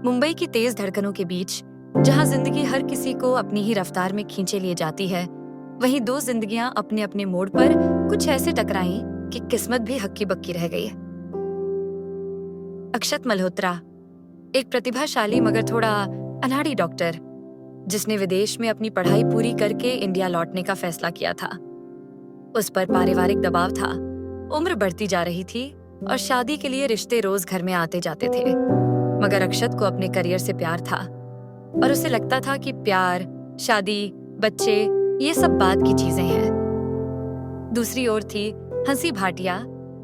मुंबई की तेज धड़कनों के बीच, जहां जिंदगी हर किसी को अपनी ही रफ्तार में खींचे लिए जाती है, वहीं दो जिंदगियां अपने अपने मोड़ पर कुछ ऐसे टकराईं कि किस्मत भी हक्की बक्की रह गई। अक्षत मल्होत्रा, एक प्रतिभाशाली मगर थोड़ा अनाड़ी डॉक्टर, जिसने विदेश में अपनी पढ़ाई पूरी करके इंडिया लौटने का फैसला किया था। उस पर पारिवारिक दबाव था, उम्र बढ़ती जा रही थी और शादी के लिए रिश्ते रोज घर में आते जाते थे। मगर अक्षत को अपने करियर से प्यार था और उसे लगता था कि प्यार, शादी, बच्चे ये सब बाद की चीजें हैं। दूसरी ओर थी हंसी भाटिया,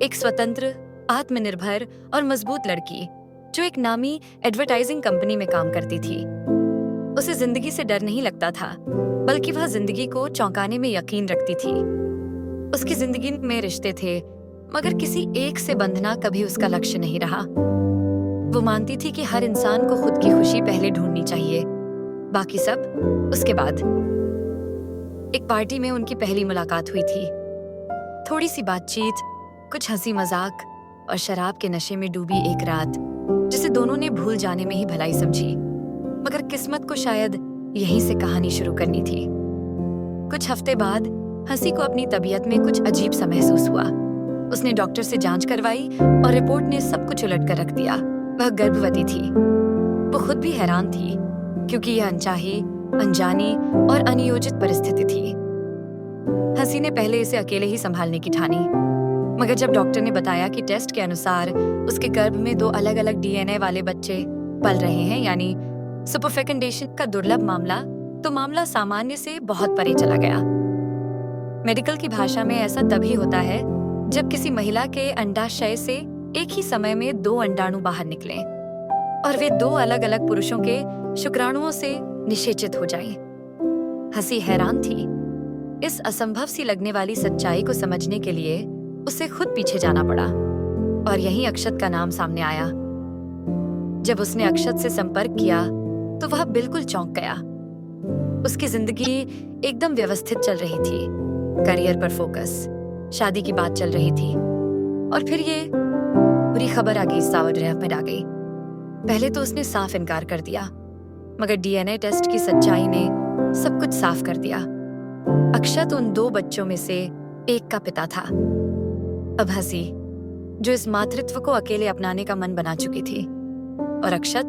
एक स्वतंत्र, आत्मनिर्भर और मजबूत लड़की जो एक नामी एडवर्टाइजिंग कंपनी में काम करती थी। उसे जिंदगी से डर नहीं लगता था, बल्कि वह जिंदगी को चौंकाने में यकीन रखती थी। उसकी जिंदगी में रिश्ते थे, मगर किसी एक से बंधना कभी उसका लक्ष्य नहीं रहा। वो मानती थी कि हर इंसान को खुद की खुशी पहले ढूंढनी चाहिए, बाकी सब उसके बाद। एक पार्टी में उनकी पहली मुलाकात हुई थी। थोड़ी सी बातचीत, कुछ हंसी मजाक और शराब के नशे में डूबी एक रात, जिसे दोनों ने भूल जाने में ही भलाई समझी। मगर किस्मत को शायद यहीं से कहानी शुरू करनी थी। कुछ हफ्ते बाद हंसी को अपनी तबीयत में कुछ अजीब सा महसूस हुआ। उसने डॉक्टर से जांच करवाई और रिपोर्ट ने सब कुछ उलट कर रख दिया। वह गर्भवती थी। वो खुद भी हैरान थी, क्योंकि यह अनचाही, अनजानी और अनियोजित परिस्थिति थी। हंसी ने पहले इसे अकेले ही संभालने की ठानी, मगर जब डॉक्टर ने बताया कि टेस्ट के अनुसार उसके गर्भ में 2 अलग-अलग डीएनए वाले बच्चे पल रहे हैं, यानी सुपरफेकंडेशन का दुर्लभ मामला, तो मामला सामान्य से बहुत परे चला गया। मेडिकल की भाषा में ऐसा तभी होता है जब किसी महिला के अंडाशय से एक ही समय में 2 अंडाणु बाहर निकलें और वे 2 अलग-अलग पुरुषों के शुक्राणुओं से निषेचित हो जाएं। हंसी हैरान थी। इस असंभव सी लगने वाली सच्चाई को समझने के लिए उसे खुद पीछे जाना पड़ा और यहीं अक्षत का नाम सामने आया। जब उसने अक्षत से संपर्क किया तो वह बिल्कुल चौंक गया। उसकी जिंदगी एकदम व्यवस्थित चल रही थी, करियर पर फोकस, शादी की बात चल रही थी, और फिर ये बुरी खबर आ गई, सावधानी में आ गई। पहले तो उसने साफ इनकार कर दिया, मगर डीएनए टेस्ट की सच्चाई ने सब कुछ साफ कर दिया। अक्षत उन 2 बच्चों में से एक का पिता था। अब हंसी, जो इस मातृत्व को अकेले अपनाने का मन बना चुकी थी, और अक्षत,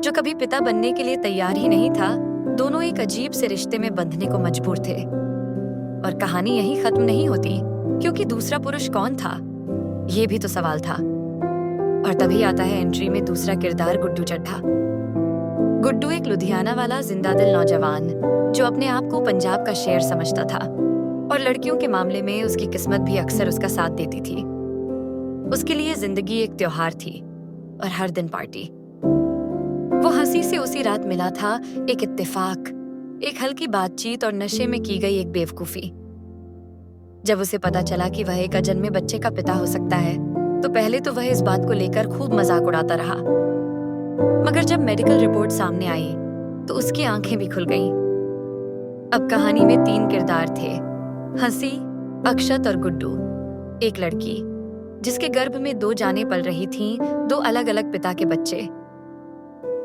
जो कभी पिता बनने के लिए तैयार ही नहीं था, दोनों एक अजीब से रिश्ते में बंधने को मजबूर थे। और कहानी यहीं खत्म नहीं होती, क्योंकि दूसरा पुरुष कौन था, ये भी तो सवाल था। और तभी आता है एंट्री में दूसरा किरदार, गुड्डू चड्ढा। गुड्डू एक लुधियाना वाला जिंदादिल नौजवान, जो अपने आप को पंजाब का शेर समझता था, और लड़कियों के मामले में उसकी किस्मत भी अक्सर उसका साथ देती थी। उसके लिए जिंदगी एक त्योहार थी और हर दिन पार्टी। वो हंसी से उसी रात मिला था, एक इत्तेफाक, एक हल्की बातचीत और नशे में की गई एक बेवकूफी। जब उसे पता चला कि वह एक अजन्मे बच्चे का पिता हो सकता है, तो पहले तो वह इस बात को लेकर खूब मजाक उड़ाता रहा। मगर जब मेडिकल रिपोर्ट सामने आई तो उसकी आंखें भी खुल गईं। अब कहानी में 3 किरदार थे, हंसी, अक्षत और गुड्डू। एक लड़की जिसके गर्भ में 2 जानें पल रही थीं, 2 अलग-अलग पिता के बच्चे।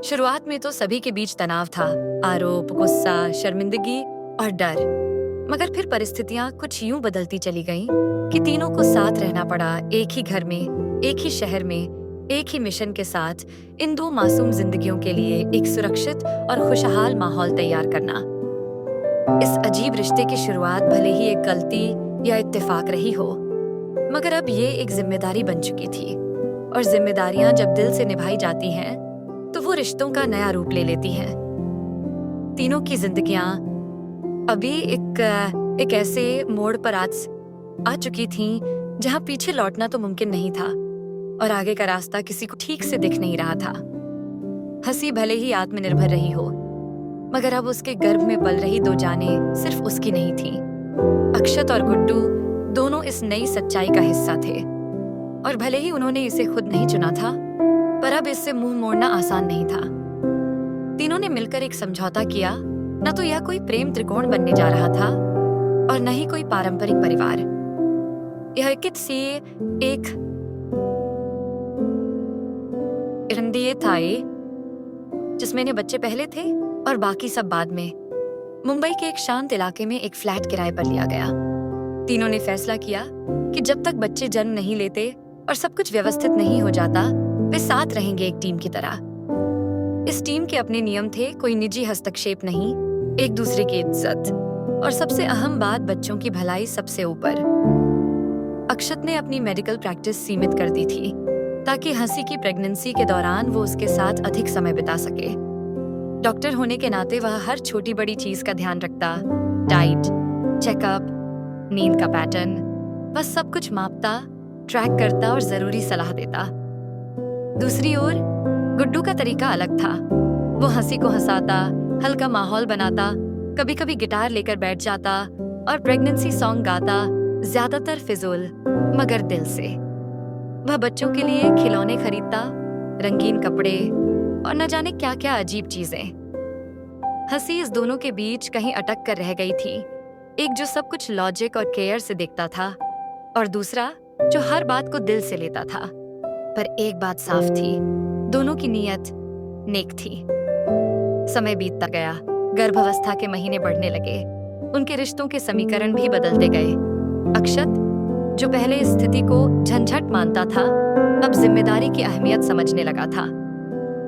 शुरुआत में तो सभी के बीच तनाव था, आरोप, गुस्सा, शर्मिंदगी और डर। मगर फिर परिस्थितियां कुछ यूं बदलती चली गईं कि तीनों को साथ रहना पड़ा, एक ही घर में, एक ही शहर में, एक ही मिशन के साथ, इन 2 मासूम जिंदगियों के लिए एक सुरक्षित और खुशहाल माहौल तैयार करना। इस अजीब रिश्ते की शुरुआत भले ही एक गलती या इत्तेफाक रही हो, मगर अब ये एक जिम्मेदारी बन चुकी थी, और जिम्मेदारियां जब दिल से निभाई जाती हैं तो वो रिश्तों का नया रूप ले लेती हैं। तीनों की जिंदगियां अभी एक ऐसे मोड़ पर आ चुकी थीं जहां पीछे लौटना तो मुमकिन नहीं था और आगे का रास्ता किसी को ठीक से दिख नहीं रहा था। हंसी भले ही आत्मनिर्भर रही हो, मगर अब उसके गर्भ में पल रही 2 जानें सिर्फ उसकी नहीं थीं। अक्षत और गुड्डू दोनों इस नई सच्चाई का हिस्सा थे, और भले ही उन्होंने इसे खुद नहीं चुना था, पर अब इससे मुंह मोड़ना आसान नहीं था। तीनों ने मिलकर एक समझौता किया। न तो यह कोई प्रेम त्रिकोण बनने जा रहा था और न ही कोई पारंपरिक परिवार। यह एक रंदिये थाए जिसमें ने बच्चे पहले थे और बाकी सब बाद में। मुंबई के एक शांत इलाके में एक फ्लैट किराए पर लिया गया। तीनों ने फैसला किया कि जब तक बच्चे जन्म नहीं लेते और सब कुछ व्यवस्थित नहीं हो जाता, वे साथ रहेंगे एक टीम की तरह। इस टीम के अपने नियम थे, कोई निजी हस्तक्षेप नहीं, एक दूसरे की इज्जत और सबसे अहम बात, बच्चों की भलाई सबसे ऊपर। अक्षत ने अपनी मेडिकल प्रैक्टिस सीमित कर दी थी ताकि हंसी की प्रेगनेंसी के दौरान वो उसके साथ अधिक समय बिता सके। डॉक्टर होने के नाते वह हर छोटी बड़ी चीज का ध्यान रखता, डाइट, चेकअप, नींद का पैटर्न, बस सब कुछ मापता, ट्रैक करता और जरूरी सलाह देता। दूसरी ओर गुड्डू का तरीका अलग था। वो हंसी को हंसाता, हल्का माहौल बनाता, कभी कभी गिटार लेकर बैठ जाता और प्रेगनेंसी सॉन्ग गाता, ज्यादातर फिजूल मगर दिल से। वह बच्चों के लिए खिलौने खरीदता, रंगीन कपड़े और न जाने क्या क्या अजीब चीजें। हंसी इस दोनों के बीच कहीं अटक कर रह गई थी, एक जो सब कुछ लॉजिक और केयर से देखता था और दूसरा जो हर बात को दिल से लेता था। पर एक बात साफ थी, दोनों की नीयत नेक थी। समय बीतता गया, गर्भावस्था के महीने बढ़ने लगे, उनके रिश्तों के समीकरण भी बदलते गए। अक्षत, जो पहले इस स्थिति को झंझट मानता था, अब जिम्मेदारी की अहमियत समझने लगा था।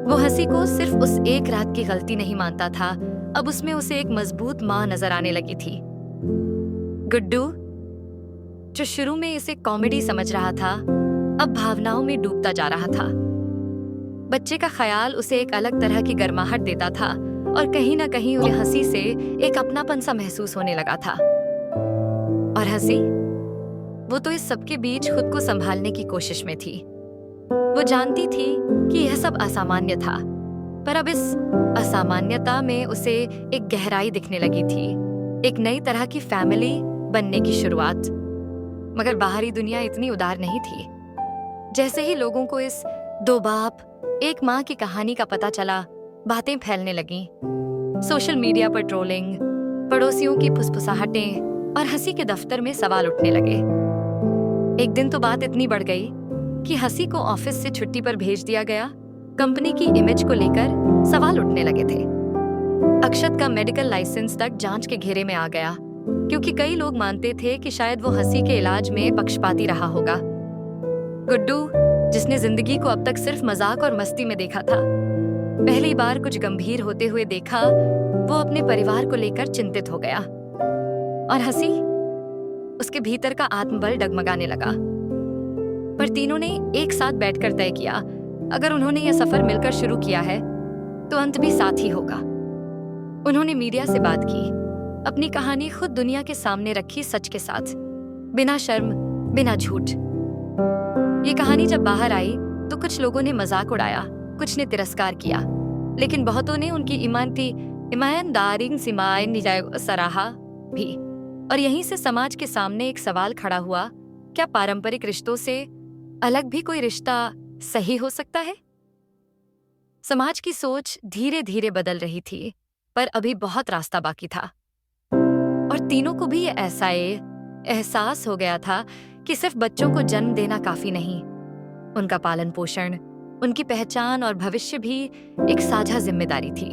वो हंसी को सिर्फ उस एक रात की गलती नहीं मानता था, अब उसमें उसे एक मजबूत मां नजर आने लगी थी। गुड्डू, जो शुरू में इसे कॉमेडी समझ रहा था, अब भावनाओं में डूबता जा रहा था। बच्चे का ख्याल उसे एक अलग तरह की गर्माहट देता था और कहीं ना कहीं उसे हंसी से एक अपनापन सा महसूस होने लगा था। और हंसी, वो तो इस सबके बीच खुद को संभालने की कोशिश में थी। वो जानती थी कि यह सब असामान्य था, पर अब इस असामान्यता में उसे एक गहराई दिखने लगी थी, एक नई तरह की फैमिली बनने की शुरुआत। मगर बाहरी दुनिया इतनी उदार नहीं थी। जैसे ही लोगों को इस दो बाप एक माँ की कहानी का पता चला, बातें फैलने लगीं। सोशल मीडिया पर ट्रोलिंग, पड़ोसियों की फुसफुसाहटें और हंसी के दफ्तर में सवाल उठने लगे। एक दिन तो बात इतनी बढ़ गई कि हंसी को ऑफिस से छुट्टी पर भेज दिया गया। कंपनी की इमेज को लेकर सवाल उठने लगे थे। अक्षत का मेडिकल लाइसेंस तक जांच के घेरे में आ गया, क्योंकि कई लोग मानते थे कि शायद वो हंसी के इलाज में पक्षपाती रहा होगा। गुड्डू, जिसने जिंदगी को अब तक सिर्फ मजाक और मस्ती में देखा था, पहली बार कुछ गंभीर होते हुए देखा। वो अपने परिवार को लेकर चिंतित हो गया और हंसी, उसके भीतर का आत्मबल डगमगाने लगा। पर तीनों ने एक साथ बैठकर तय किया, अगर उन्होंने यह सफर मिलकर शुरू किया है तो अंत भी साथ ही होगा। उन्होंने मीडिया से बात की, अपनी कहानी खुद दुनिया के सामने रखी, सच के साथ, बिना शर्म, बिना झूठ। ये कहानी जब बाहर आई तो कुछ लोगों ने मजाक उड़ाया, कुछ ने तिरस्कार किया, लेकिन बहुतों ने उनकी ईमानदारी सिमाएं सराहा भी। और यहीं से समाज के सामने एक सवाल खड़ा हुआ, क्या पारंपरिक रिश्तों से अलग भी कोई रिश्ता सही हो सकता है? समाज की सोच धीरे धीरे बदल रही थी, पर अभी बहुत रास्ता बाकी था। और तीनों को भी ये एहसास हो गया था कि सिर्फ बच्चों को जन्म देना काफी नहीं, उनका पालन पोषण, उनकी पहचान और भविष्य भी एक साझा जिम्मेदारी थी।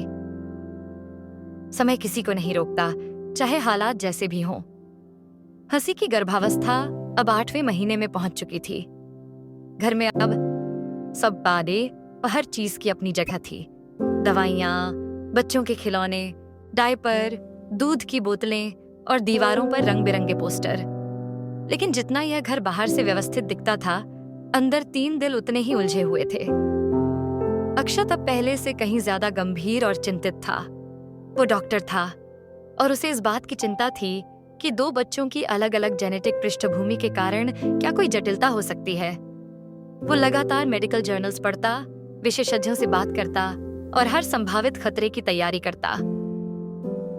समय किसी को नहीं रोकता, चाहे हालात जैसे भी हों। हंसी की गर्भावस्था अब 8वें महीने में पहुंच चुकी थी। घर में अब सब बातें और हर चीज की अपनी जगह थी। दवाइयाँ, बच्चों के खिलौने, डायपर, दूध की बोतलें और दीवारों पर रंग बिरंगे पोस्टर। लेकिन जितना यह घर बाहर से व्यवस्थित दिखता था, अंदर 3 दिल उतने ही उलझे हुए थे। अक्षत अब पहले से कहीं ज्यादा गंभीर और चिंतित था। वो डॉक्टर था और उसे इस बात की चिंता थी कि 2 बच्चों की अलग अलग जेनेटिक पृष्ठभूमि के कारण क्या कोई जटिलता हो सकती है। वो लगातार मेडिकल जर्नल्स पढ़ता, विशेषज्ञों से बात करता और हर संभावित खतरे की तैयारी करता।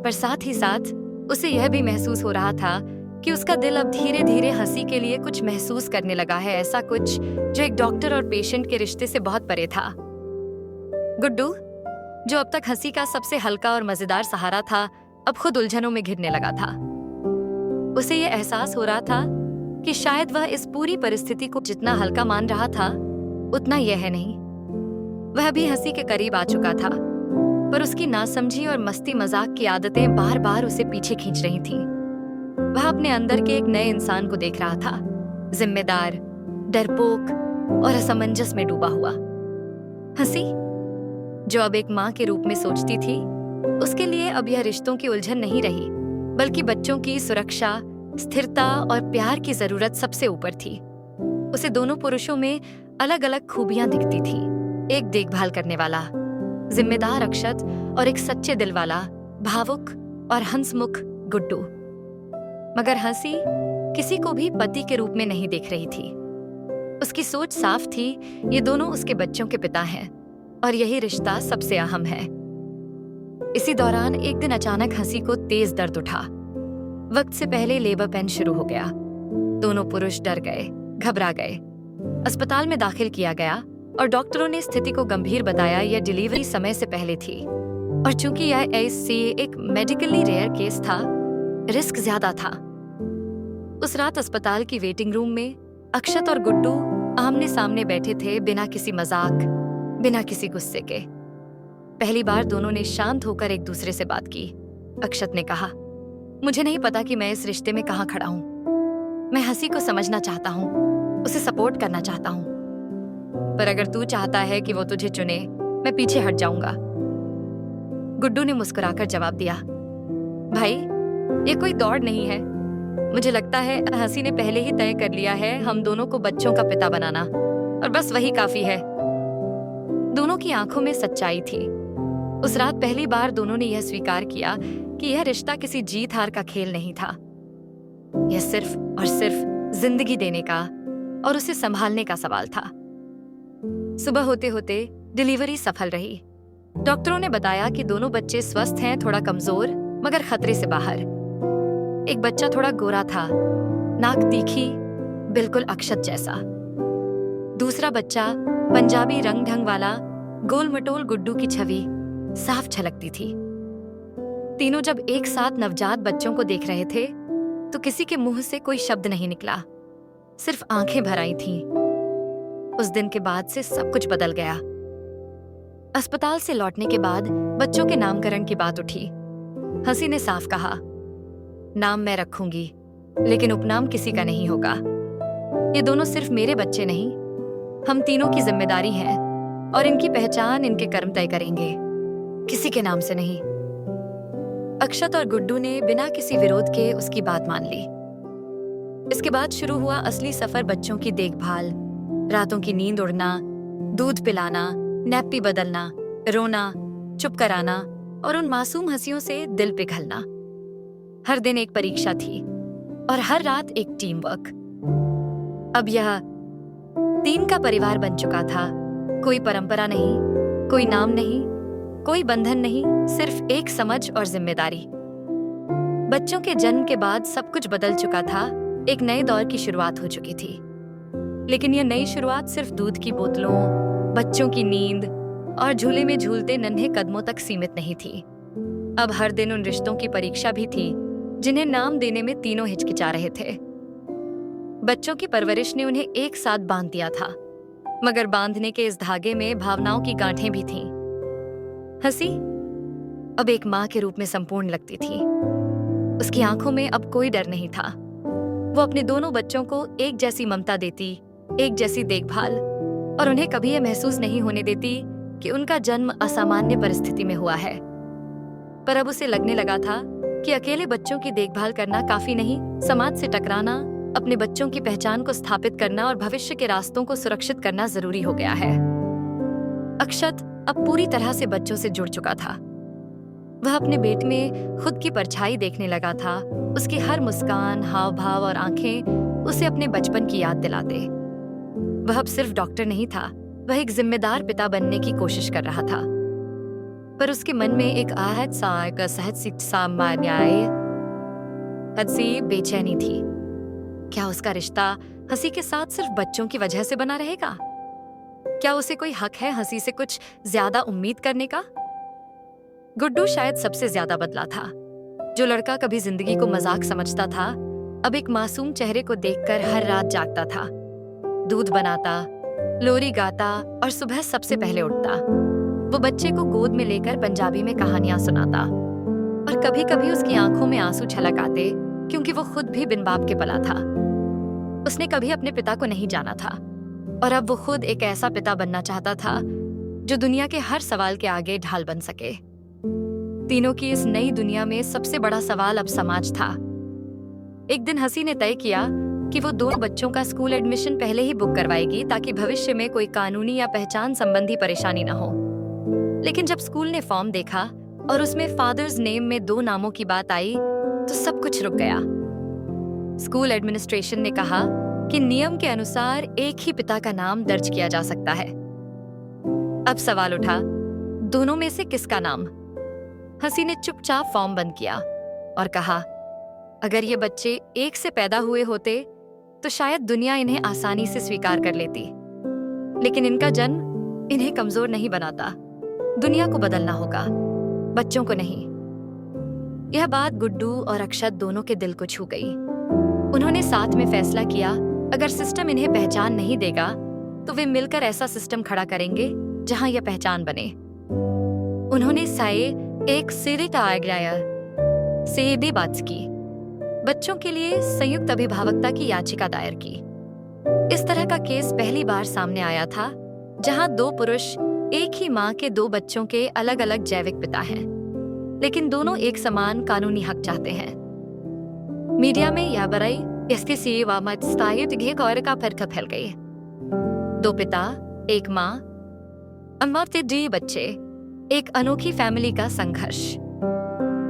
पर साथ ही साथ उसे यह भी महसूस हो रहा था कि उसका दिल अब धीरे धीरे हंसी के लिए कुछ महसूस करने लगा है, ऐसा कुछ जो एक डॉक्टर और पेशेंट के रिश्ते से बहुत परे था। गुड्डू, जो अब तक हंसी का सबसे हल्का और मजेदार सहारा था, अब खुद उलझनों में घिरने लगा था। उसे यह एहसास हो रहा था कि शायद वह इस पूरी परिस्थिति को जितना हल्का मान रहा था, उतना यह है नहीं। वह भी हंसी के करीब आ चुका था, पर उसकी नासमझी और मस्ती मजाक की आदतें बार बार उसे पीछे खींच रही थीं। वह अपने अंदर के एक नए इंसान को देख रहा था, जिम्मेदार, डरपोक और असमंजस में डूबा हुआ। हंसी, जो अब एक माँ के रूप में सोचती थी, उसके लिए अब यह रिश्तों की उलझन नहीं रही, बल्कि बच्चों की सुरक्षा, स्थिरता और प्यार की जरूरत सबसे ऊपर थी। उसे दोनों पुरुषों में अलग अलग खूबियां दिखती थीं। एक देखभाल करने वाला, जिम्मेदार अक्षत और एक सच्चे दिल वाला, भावुक और हंसमुख गुड्डू। मगर हंसी किसी को भी पति के रूप में नहीं देख रही थी। उसकी सोच साफ थी, ये दोनों उसके बच्चों के पिता हैं और यही रिश्ता सबसे अहम है। इसी दौरान एक दिन अचानक हंसी को तेज दर्द उठा। वक्त से पहले लेबर पेन शुरू हो गया। दोनों पुरुष डर गए, घबरा गए। अस्पताल में दाखिल किया गया और डॉक्टरों ने स्थिति को गंभीर बताया। यह डिलीवरी समय से पहले थी और चूंकि यह एक मेडिकली रेयर केस था, रिस्क ज्यादा था। उस रात अस्पताल की वेटिंग रूम में अक्षत और गुड्डू आमने सामने बैठे थे, बिना किसी मजाक, बिना किसी गुस्से के। पहली बार दोनों ने शांत होकर एक दूसरे से बात की। अक्षत ने कहा, मुझे नहीं पता कि मैं इस रिश्ते में कहाँ खड़ा हूँ। मैं हंसी को समझना चाहता हूँ, उसे सपोर्ट करना चाहता हूँ, पर अगर तू चाहता है कि वो तुझे चुने, मैं पीछे हट जाऊंगा। गुड्डू ने मुस्कुराकर जवाब दिया, भाई, ये कोई दौड़ नहीं है। मुझे लगता है हंसी ने पहले ही तय कर लिया है हम दोनों को बच्चों का पिता बनाना, और बस वही काफी है। दोनों की आंखों में सच्चाई थी। उस रात पहली बार दोनों ने यह स्वीकार किया कि यह रिश्ता किसी जीत हार का खेल नहीं था। यह सिर्फ और सिर्फ जिंदगी देने का और उसे संभालने का सवाल था। सुबह होते होते डिलीवरी सफल रही। डॉक्टरों ने बताया कि दोनों बच्चे स्वस्थ हैं, थोड़ा कमजोर मगर खतरे से बाहर। एक बच्चा थोड़ा गोरा था, नाक तीखी, बिल्कुल अक्षत जैसा। दूसरा बच्चा पंजाबी रंग ढंग वाला, गोल मटोल गुड्डू की छवि साफ झलकती थी। तीनों जब एक साथ नवजात बच्चों को देख रहे थे तो किसी के मुंह से कोई शब्द नहीं निकला, सिर्फ आंखें भर आई थीं। उस दिन के बाद से सब कुछ बदल गया। अस्पताल से लौटने के बाद बच्चों के नामकरण की बात उठी। हंसी ने साफ कहा, नाम मैं रखूंगी, लेकिन उपनाम किसी का नहीं होगा। ये दोनों सिर्फ मेरे बच्चे नहीं, हम तीनों की जिम्मेदारी है और इनकी पहचान इनके कर्म तय करेंगे, किसी के नाम से नहीं। अक्षत और गुड्डू ने बिना किसी विरोध के उसकी बात मान ली। इसके बाद शुरू हुआ असली सफर। बच्चों की देखभाल, रातों की नींद उड़ना, दूध पिलाना, नैप्पी बदलना, रोना, चुप कराना और उन मासूम हंसियों से दिल पिघलना। हर दिन एक परीक्षा थी और हर रात एक टीम वर्क। अब यह 3 का परिवार बन चुका था। कोई परंपरा नहीं, कोई नाम नहीं, कोई बंधन नहीं, सिर्फ एक समझ और जिम्मेदारी। बच्चों के जन्म के बाद सब कुछ बदल चुका था। एक नए दौर की शुरुआत हो चुकी थी। लेकिन यह नई शुरुआत सिर्फ दूध की बोतलों, बच्चों की नींद और झूले में झूलते नन्हे कदमों तक सीमित नहीं थी। अब हर दिन उन रिश्तों की परीक्षा भी थी जिन्हें नाम देने में तीनों हिचकिचा रहे थे। बच्चों की परवरिश ने उन्हें एक साथ बांध दिया था, मगर बांधने के इस धागे में भावनाओं की गांठें भी थीं। हंसी अब एक माँ के रूप में संपूर्ण लगती थी। उसकी आंखों में अब कोई डर नहीं था। वो अपने दोनों बच्चों को एक जैसी ममता देती, एक जैसी देखभाल, और उन्हें कभी यह महसूस नहीं होने देती कि उनका जन्म असामान्य परिस्थिति में हुआ है। पर अब उसे लगने लगा था कि अकेले बच्चों की देखभाल करना काफी नहीं, समाज से टकराना, अपने बच्चों की पहचान को स्थापित करना और भविष्य के रास्तों को सुरक्षित करना जरूरी हो गया है। अक्षत अब पूरी तरह से बच्चों से जुड़ चुका था। वह अपने बेटे में खुद की परछाई देखने लगा था। उसकी हर मुस्कान, हाव भाव और आंखें उसे अपने बचपन की याद दिलाते। वह अब सिर्फ डॉक्टर नहीं था, वह एक जिम्मेदार पिता बनने की कोशिश कर रहा था। पर उसके मन में एक आहत सा, एक असहज सी बेचैनी थी। क्या उसका रिश्ता हंसी के साथ सिर्फ बच्चों की वजह से बना रहेगा? क्या उसे कोई हक है हंसी से कुछ ज्यादा उम्मीद करने का? गुड्डू शायद सबसे ज्यादा बदला था। जो लड़का कभी जिंदगी को मजाक समझता था, अब एक मासूम चेहरे को देखकर हर रात जागता था, दूध बनाता, लोरी गाता और सुबह सबसे पहले उठता। वो बच्चे को गोद में लेकर पंजाबी में कहानियां सुनाता और कभी कभी उसकी आंखों में आंसू छलक आते, क्योंकि वो खुद भी बिन बाप के पला था। उसने कभी अपने पिता को नहीं जाना था और अब वो खुद एक ऐसा पिता बनना चाहता था जो दुनिया के हर सवाल के आगे ढाल बन सके। तीनों की इस नई दुनिया में सबसे बड़ा सवाल अब समाज था। एक दिन हंसी ने तय किया कि वो दोनों बच्चों का स्कूल एडमिशन पहले ही बुक करवाएगी, ताकि भविष्य में कोई कानूनी या पहचान संबंधी परेशानी न हो। लेकिन जब स्कूल ने फॉर्म देखा और उसमें फादर्स नेम में 2 नामों की बात आई तो सब कुछ रुक गया। स्कूल एडमिनिस्ट्रेशन ने कहा कि नियम के अनुसार एक ही पिता का नाम दर्ज किया जा सकता है। अब सवाल उठा, दोनों में से किसका नाम? हंसी ने चुपचाप फॉर्म बंद किया और कहा, अगर ये बच्चे एक से पैदा हुए होते तो शायद दुनिया इन्हें आसानी से स्वीकार कर लेती, लेकिन इनका जन्म इन्हें कमजोर नहीं बनाता। दुनिया को बदलना होगा, बच्चों को नहीं। यह बात गुड्डू और अक्षत दोनों के दिल को छू गई। उन्होंने साथ में फैसला किया, अगर सिस्टम इन्हें पहचान नहीं देगा तो वे मिलकर ऐसा सिस्टम खड़ा करेंगे जहां यह पहचान बने। उन्होंने साये एक सिरे का आग्रह सेबे बात की, बच्चों के लिए संयुक्त अभिभावकता की याचिका दायर की। इस तरह का केस पहली बार सामने आया था जहां 2 पुरुष एक ही मां के 2 बच्चों के अलग अलग जैविक पिता हैं, लेकिन दोनों एक समान कानूनी हक चाहते हैं। मीडिया में यह बराई इसके सीवा मत स्थायित और का फर्क फैल गई। 2 पिता, एक मां, अम्मा के 2 बच्चे, एक अनोखी फैमिली का संघर्ष।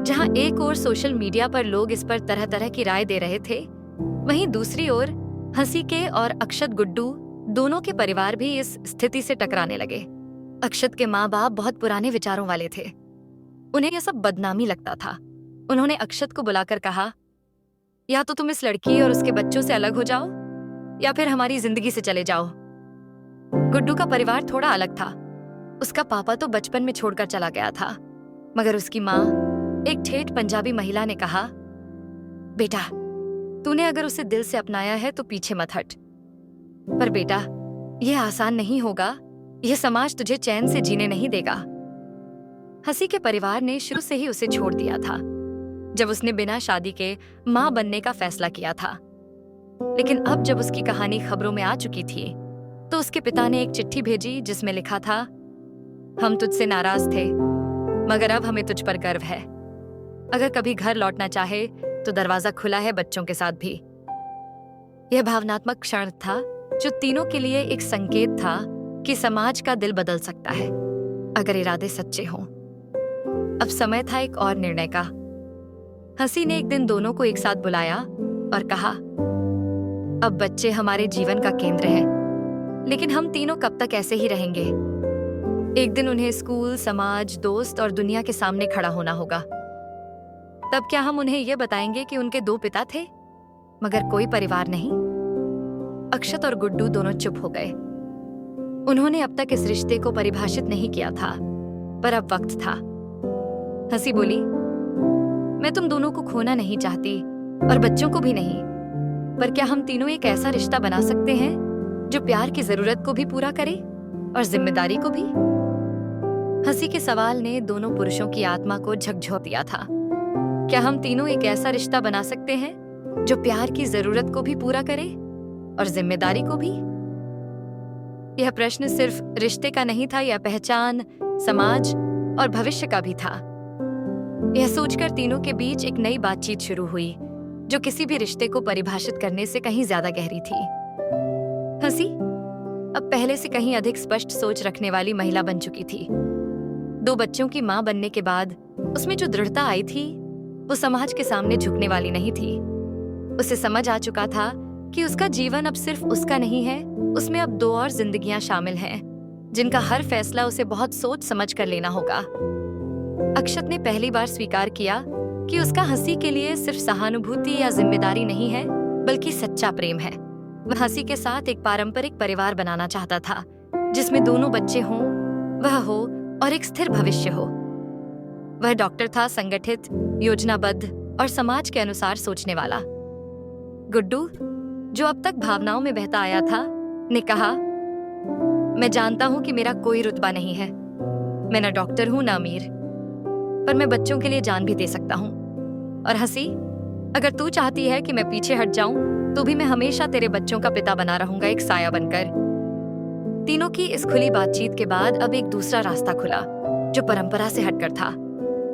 जहां एक ओर सोशल मीडिया पर लोग इस पर तरह तरह की राय दे रहे थे, वहीं दूसरी ओर हंसी के और अक्षत गुड्डू दोनों के परिवार भी इस स्थिति से टकराने लगे। अक्षत के माँ बाप बहुत पुराने विचारों वाले थे। उन्हें यह सब बदनामी लगता था। उन्होंने अक्षत को बुलाकर कहा, या तो तुम इस लड़की और उसके बच्चों से अलग हो जाओ या फिर हमारी जिंदगी से चले जाओ। गुड्डू का परिवार थोड़ा अलग था। उसका पापा तो बचपन में छोड़कर चला गया था, मगर उसकी माँ, एक ठेठ पंजाबी महिला, ने कहा, बेटा, तूने अगर उसे दिल से अपनाया है तो पीछे मत हट। पर बेटा, यह आसान नहीं होगा। यह समाज तुझे चैन से जीने नहीं देगा। हंसी के परिवार ने शुरू से ही उसे छोड़ दिया था जब उसने बिना शादी के मां बनने का फैसला किया था। लेकिन अब जब उसकी कहानी खबरों में आ चुकी थी तो उसके पिता ने एक चिट्ठी भेजी जिसमें लिखा था, हम तुझसे नाराज थे मगर अब हमें तुझ पर गर्व है। अगर कभी घर लौटना चाहे तो दरवाजा खुला है, बच्चों के साथ भी। यह भावनात्मक क्षण था जो तीनों के लिए एक संकेत था कि समाज का दिल बदल सकता है अगर इरादे सच्चे हों। अब समय था एक और निर्णय का। हंसी ने एक दिन दोनों को एक साथ बुलाया और कहा, अब बच्चे हमारे जीवन का केंद्र हैं, लेकिन हम तीनों कब तक ऐसे ही रहेंगे? एक दिन उन्हें स्कूल, समाज, दोस्त और दुनिया के सामने खड़ा होना होगा। तब क्या हम उन्हें यह बताएंगे कि उनके 2 पिता थे मगर कोई परिवार नहीं? अक्षत और गुड्डू दोनों चुप हो गए। उन्होंने अब तक इस रिश्ते को परिभाषित नहीं किया था, पर अब वक्त था। हंसी बोली, मैं तुम दोनों को खोना नहीं चाहती और बच्चों को भी नहीं, पर क्या हम तीनों एक ऐसा रिश्ता बना सकते हैं जो प्यार की जरूरत को भी पूरा करे और जिम्मेदारी को भी? हंसी के सवाल ने दोनों पुरुषों की आत्मा को झकझोर दिया था। क्या हम तीनों एक ऐसा रिश्ता बना सकते हैं जो प्यार की जरूरत को भी पूरा करे और जिम्मेदारी को भी? यह प्रश्न सिर्फ रिश्ते का नहीं था, यह पहचान, समाज और भविष्य का भी था। यह सोचकर तीनों के बीच एक नई बातचीत शुरू हुई जो किसी भी रिश्ते को परिभाषित करने से कहीं ज्यादा गहरी थी। हंसी अब पहले से कहीं अधिक स्पष्ट सोच रखने वाली महिला बन चुकी थी। 2 बच्चों की मां बनने के बाद उसमें जो दृढ़ता आई थी वो समाज के सामने झुकने वाली नहीं थी। उसे समझ आ चुका था कि उसका जीवन अब सिर्फ उसका नहीं है, उसमें अब 2 और जिंदगियां शामिल हैं जिनका हर फैसला उसे बहुत सोच समझ कर लेना होगा। अक्षत ने पहली बार स्वीकार किया कि उसका हंसी के लिए सिर्फ सहानुभूति या जिम्मेदारी नहीं है, बल्कि सच्चा प्रेम है। वह हंसी के साथ एक पारंपरिक परिवार बनाना चाहता था जिसमें दोनों बच्चे हों, वह हो और एक स्थिर भविष्य हो। वह डॉक्टर था, संगठित, योजनाबद्ध और समाज के अनुसार सोचने वाला। गुड्डू, जो अब तक भावनाओं में बहता आया था, ने कहा, मैं जानता हूं कि मेरा कोई रुतबा नहीं है, मैं न डॉक्टर हूं ना अमीर, पर मैं बच्चों के लिए जान भी दे सकता हूं। और हंसी, अगर तू चाहती है कि मैं पीछे हट जाऊं तो भी मैं हमेशा तेरे बच्चों का पिता बना रहूंगा, एक साया बनकर। तीनों की इस खुली बातचीत के बाद अब एक दूसरा रास्ता खुला जो परंपरा से हटकर था,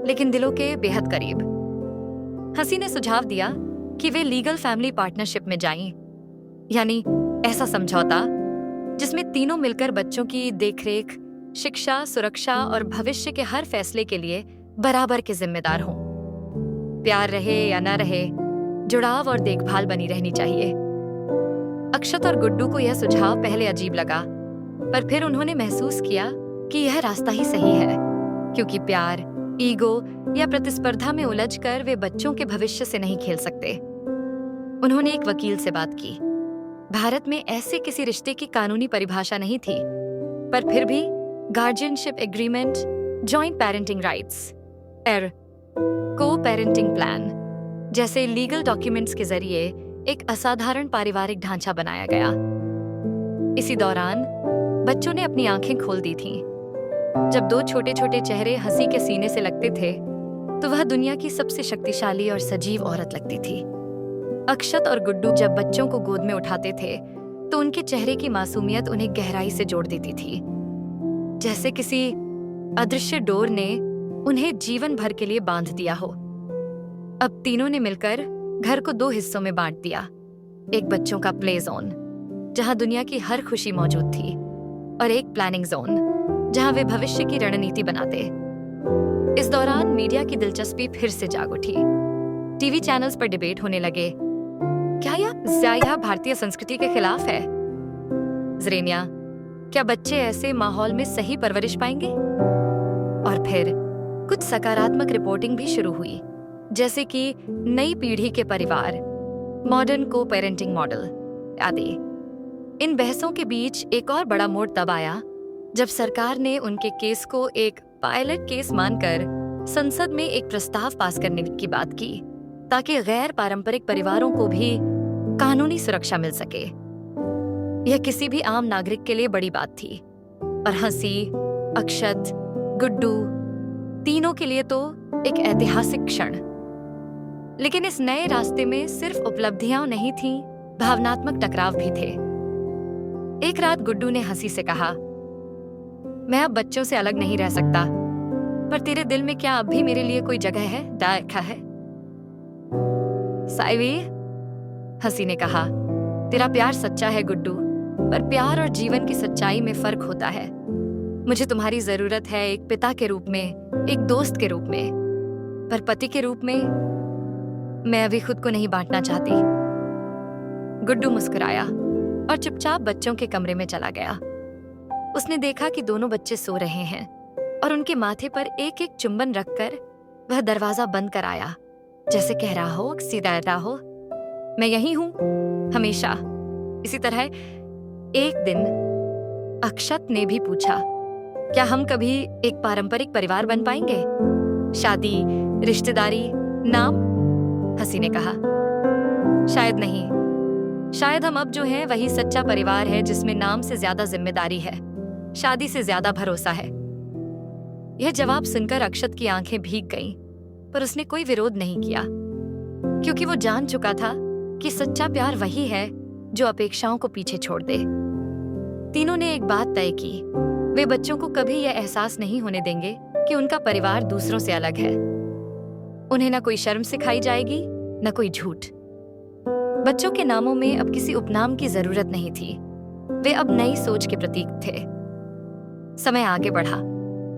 लेकिन दिलों के बेहद करीब। हंसी ने सुझाव दिया कि वे लीगल फैमिली पार्टनरशिप में जाएं, यानी ऐसा समझौता जिसमें तीनों मिलकर बच्चों की देखरेख, शिक्षा, सुरक्षा और भविष्य के हर फैसले के लिए बराबर के जिम्मेदार हों। प्यार रहे या न रहे, जुड़ाव और देखभाल बनी रहनी चाहिए। अक्षत और गुड्डू को यह सुझाव पहले अजीब लगा, पर फिर उन्होंने महसूस किया कि यह रास्ता ही सही है, क्योंकि प्यार, ईगो या प्रतिस्पर्धा में उलझकर वे बच्चों के भविष्य से नहीं खेल सकते। उन्होंने एक वकील से बात की। भारत में ऐसे किसी रिश्ते की कानूनी परिभाषा नहीं थी, पर फिर भी guardianship agreement, joint parenting rights, को पेरेंटिंग प्लान जैसे लीगल डॉक्यूमेंट्स के जरिए एक असाधारण पारिवारिक ढांचा बनाया गया। इसी दौरान बच्चों ने अपनी आंखें खोल दी थीं। जब दो छोटे छोटे चेहरे हंसी के सीने से लगते थे तो वह दुनिया की सबसे शक्तिशाली और सजीव औरत लगती थी। अक्षत और गुड्डू जब बच्चों को गोद में उठाते थे तो उनके चेहरे की मासूमियत उन्हें गहराई से जोड़ देती थी, जैसे किसी अदृश्य डोर ने उन्हें जीवन भर के लिए बांध दिया हो। अब तीनों ने मिलकर घर को दो हिस्सों में बांट दिया। एक बच्चों का प्ले जोन जहां दुनिया की हर खुशी मौजूद थी, और एक प्लानिंग जोन जहां वे भविष्य की रणनीति बनाते। इस दौरान मीडिया की दिलचस्पी फिर से जाग उठी। टीवी चैनल्स पर डिबेट होने लगे, क्या यह भारतीय संस्कृति के खिलाफ है? ज़रेनिया, क्या बच्चे ऐसे माहौल में सही परवरिश पाएंगे? और फिर कुछ सकारात्मक रिपोर्टिंग भी शुरू हुई, जैसे कि नई पीढ़ी के परिवार, मॉडर्न को पेरेंटिंग मॉडल आदि। इन बहसों के बीच एक और बड़ा मोड़ तब आया जब सरकार ने उनके केस को एक पायलट केस मानकर संसद में एक प्रस्ताव पास करने की बात की, ताकि गैर पारंपरिक परिवारों को भी कानूनी सुरक्षा मिल सके। यह किसी भी आम नागरिक के लिए बड़ी बात थी, और हंसी, अक्षत, गुड्डू तीनों के लिए तो एक ऐतिहासिक क्षण। लेकिन इस नए रास्ते में सिर्फ उपलब्धियां नहीं थीं, भावनात्मक टकराव भी थे। एक रात गुड्डू ने हंसी से कहा, मैं अब बच्चों से अलग नहीं रह सकता, पर तेरे दिल में क्या अब भी मेरे लिए कोई जगह है? देखा है साइवी, हंसी ने कहा, तेरा प्यार सच्चा है गुड्डू, पर प्यार और जीवन की सच्चाई में फर्क होता है। मुझे तुम्हारी जरूरत है, एक पिता के रूप में, एक दोस्त के रूप में, पर पति के रूप में मैं अभी खुद को नहीं बांटना चाहती। गुड्डू मुस्कुराया और चुपचाप बच्चों के कमरे में चला गया। उसने देखा कि दोनों बच्चे सो रहे हैं और उनके माथे पर एक एक चुंबन रखकर वह दरवाजा बंद कर आया, जैसे कह रहा हो, सीधा रहो, मैं यही हूं हमेशा। इसी तरह एक दिन अक्षत ने भी पूछा, क्या हम कभी एक पारंपरिक परिवार बन पाएंगे? शादी, रिश्तेदारी, नाम? हंसी ने कहा, शायद नहीं। शायद हम अब जो हैं वही सच्चा परिवार है, जिसमें नाम से ज्यादा जिम्मेदारी है, शादी से ज्यादा भरोसा है। यह जवाब सुनकर अक्षत की आंखें भीग गईं, पर उसने कोई विरोध नहीं किया, क्योंकि वो जान चुका था कि सच्चा प्यार वही है जो अपेक्षाओं को पीछे छोड़ दे। तीनों ने एक बात तय की, वे बच्चों को कभी यह एहसास नहीं होने देंगे कि उनका परिवार दूसरों से अलग है। उन्हें न कोई शर्म सिखाई जाएगी, न कोई झूठ। बच्चों के नामों में अब किसी उपनाम की जरूरत नहीं थी, वे अब नई सोच के प्रतीक थे। समय आगे बढ़ा,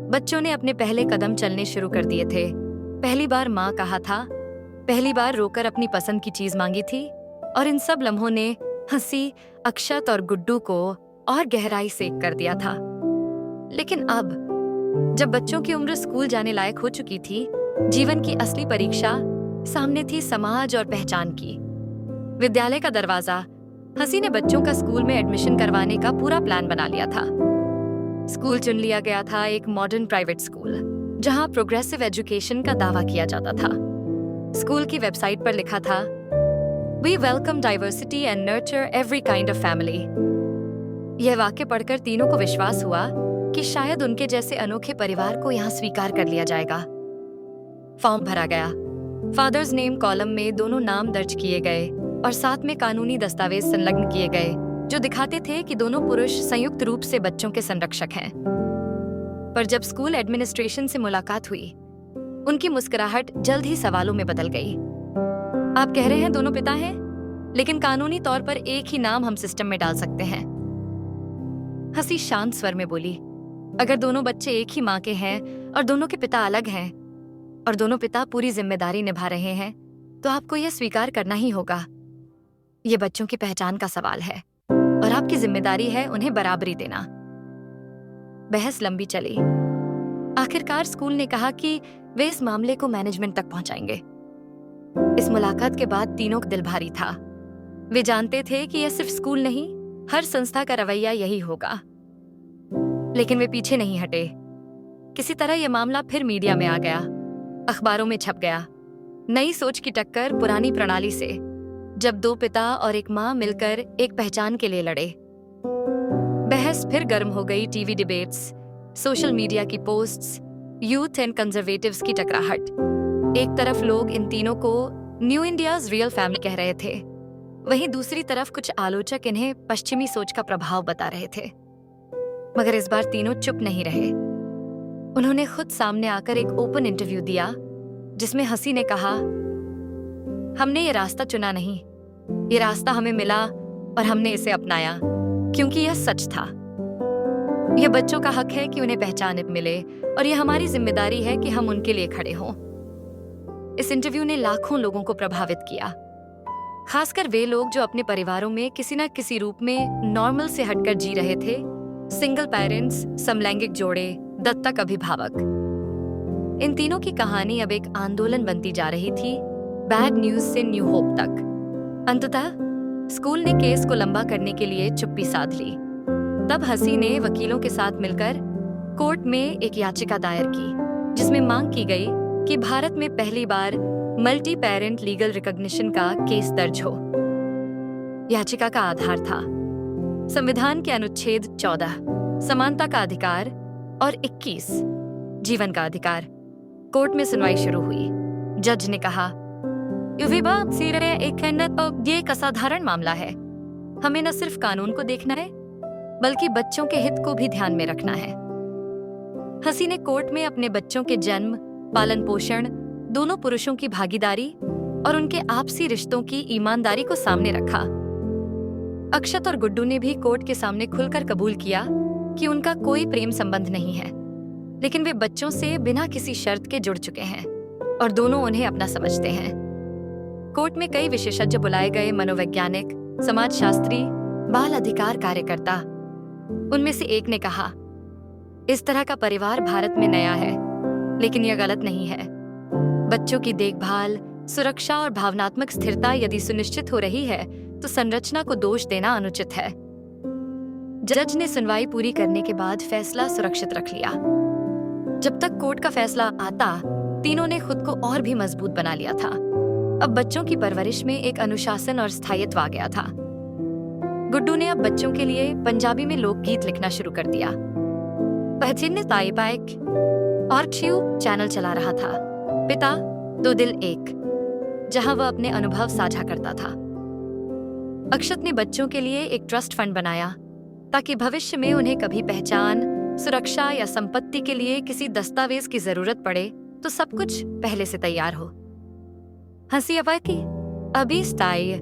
बच्चों ने अपने पहले कदम चलने शुरू कर दिए थे। पहली बार माँ कहा था, पहली बार रोकर अपनी पसंद की चीज मांगी थी, और इन सब लम्हों ने हंसी, अक्षत और गुड्डू को और गहराई से कर दिया था। लेकिन अब जब बच्चों की उम्र स्कूल जाने लायक हो चुकी थी, जीवन की असली परीक्षा सामने थी, समाज और पहचान की। विद्यालय का दरवाजा। हंसी ने बच्चों का स्कूल में एडमिशन करवाने का पूरा प्लान बना लिया था। स्कूल चुन लिया गया था, एक मॉडर्न प्राइवेट स्कूल, जहां प्रोग्रेसिव एजुकेशन का दावा किया जाता था। स्कूल की वेबसाइट पर लिखा था, We welcome diversity and nurture every kind of family। यह वाक्य पढ़कर तीनों को विश्वास हुआ कि शायद उनके जैसे अनोखे परिवार को यहाँ स्वीकार कर लिया जाएगा। फॉर्म भरा गया। फादर्स नेम कॉलम में दोनों नाम दर्ज किए गए और साथ में कानूनी दस्तावेज संलग्न किए गए जो दिखाते थे कि दोनों पुरुष संयुक्त रूप से बच्चों के संरक्षक हैं। पर जब स्कूल एडमिनिस्ट्रेशन से मुलाकात हुई, उनकी मुस्कुराहट जल्द ही सवालों में बदल गई। आप कह रहे हैं दोनों पिता हैं, लेकिन कानूनी तौर पर एक ही नाम हम सिस्टम में डाल सकते हैं। हंसी शांत स्वर में बोली, अगर दोनों बच्चे एक ही माँ के हैं और दोनों के पिता अलग हैं और दोनों पिता पूरी जिम्मेदारी निभा रहे हैं, तो आपको यह स्वीकार करना ही होगा। ये बच्चों की पहचान का सवाल है और आपकी जिम्मेदारी है उन्हें बराबरी देना। बहस लंबी चली। आखिरकार स्कूल ने कहा कि वे इस मामले को मैनेजमेंट तक पहुंचाएंगे। इस मुलाकात के बाद तीनों का दिल भारी था। वे जानते थे कि यह सिर्फ स्कूल नहीं, हर संस्था का रवैया यही होगा। लेकिन वे पीछे नहीं हटे। किसी तरह यह मामला फिर मीडिया में आ गया, अखबारों में छप गया। नई सोच की टक्कर पुरानी प्रणाली से, जब दो पिता और एक माँ मिलकर एक पहचान के लिए लड़े। बहस फिर गर्म हो गई। टीवी डिबेट्स, सोशल मीडिया की पोस्ट्स, यूथ एंड कंजर्वेटिव्स की टकराहट। एक तरफ लोग इन तीनों को न्यू इंडियाज रियल फैमिली कह रहे थे, वहीं दूसरी तरफ कुछ आलोचक इन्हें पश्चिमी सोच का प्रभाव बता रहे थे। मगर इस बार तीनों चुप नहीं रहे। उन्होंने खुद सामने आकर एक ओपन इंटरव्यू दिया, जिसमें हंसी ने कहा, हमने ये रास्ता चुना नहीं, ये रास्ता हमें मिला और हमने इसे अपनाया क्योंकि यह सच था। यह बच्चों का हक है कि उन्हें पहचान मिले और यह हमारी जिम्मेदारी है कि हम उनके लिए खड़े हों। इस इंटरव्यू ने लाखों लोगों को प्रभावित किया, खासकर वे लोग जो अपने परिवारों में किसी न किसी रूप में नॉर्मल से हटकर जी रहे थे। सिंगल पेरेंट्स, समलैंगिक जोड़े, दत्तक अभिभावक। इन तीनों की कहानी अब एक आंदोलन बनती जा रही थी, बैड न्यूज से न्यू होप तक। अंततः स्कूल ने केस को लंबा करने के लिए चुप्पी साध ली। तब हंसी ने वकीलों के साथ मिलकर कोर्ट में एक याचिका दायर की, जिसमें मांग की गई कि भारत में पहली बार मल्टी पेरेंट लीगल रिकॉग्निशन का केस दर्ज हो। याचिका का आधार था संविधान के अनुच्छेद 14 समानता का अधिकार और 21 जीवन का अधिकार। कोर्ट में सुनवाई शुरू हुई। जज ने कहा, ये एक असाधारण मामला है। हमें न सिर्फ कानून को देखना है, बल्कि बच्चों के हित को भी ध्यान में रखना है। हंसी ने कोर्ट में अपने बच्चों के जन्म, पालन पोषण, दोनों पुरुषों की भागीदारी और उनके आपसी रिश्तों की ईमानदारी को सामने रखा। अक्षत और गुड्डू ने भी कोर्ट के सामने खुलकर कबूल किया कि उनका कोई प्रेम संबंध नहीं है, लेकिन वे बच्चों से बिना किसी शर्त के जुड़ चुके हैं और दोनों उन्हें अपना समझते हैं। कोर्ट में कई विशेषज्ञ बुलाए गए, मनोवैज्ञानिक, समाजशास्त्री, बाल अधिकार कार्यकर्ता। उनमें से एक ने कहा, इस तरह का परिवार भारत में नया है, लेकिन यह गलत नहीं है। बच्चों की देखभाल, सुरक्षा और भावनात्मक स्थिरता यदि सुनिश्चित हो रही है, तो संरचना को दोष देना अनुचित है। जज ने सुनवाई पूरी करने के बाद फैसला सुरक्षित रख लिया। जब तक कोर्ट का फैसला आता, तीनों ने खुद को और भी मजबूत बना लिया था। अब बच्चों की परवरिश में एक अनुशासन और स्थायित्व आ गया था। गुड्डू ने अब बच्चों के लिए पंजाबी में लोकगीत लिखना शुरू कर दिया। पहचिन ने ताई पाइक और ट्यूब चैनल चला रहा था, पिता दो दिल एक, जहां वह अपने अनुभव साझा करता था। अक्षत ने बच्चों के लिए एक ट्रस्ट फंड बनाया, ताकि भविष्य में उन्हें कभी पहचान, सुरक्षा या संपत्ति के लिए किसी दस्तावेज की जरूरत पड़े तो सब कुछ पहले से तैयार हो। हंसी अभी स्टाई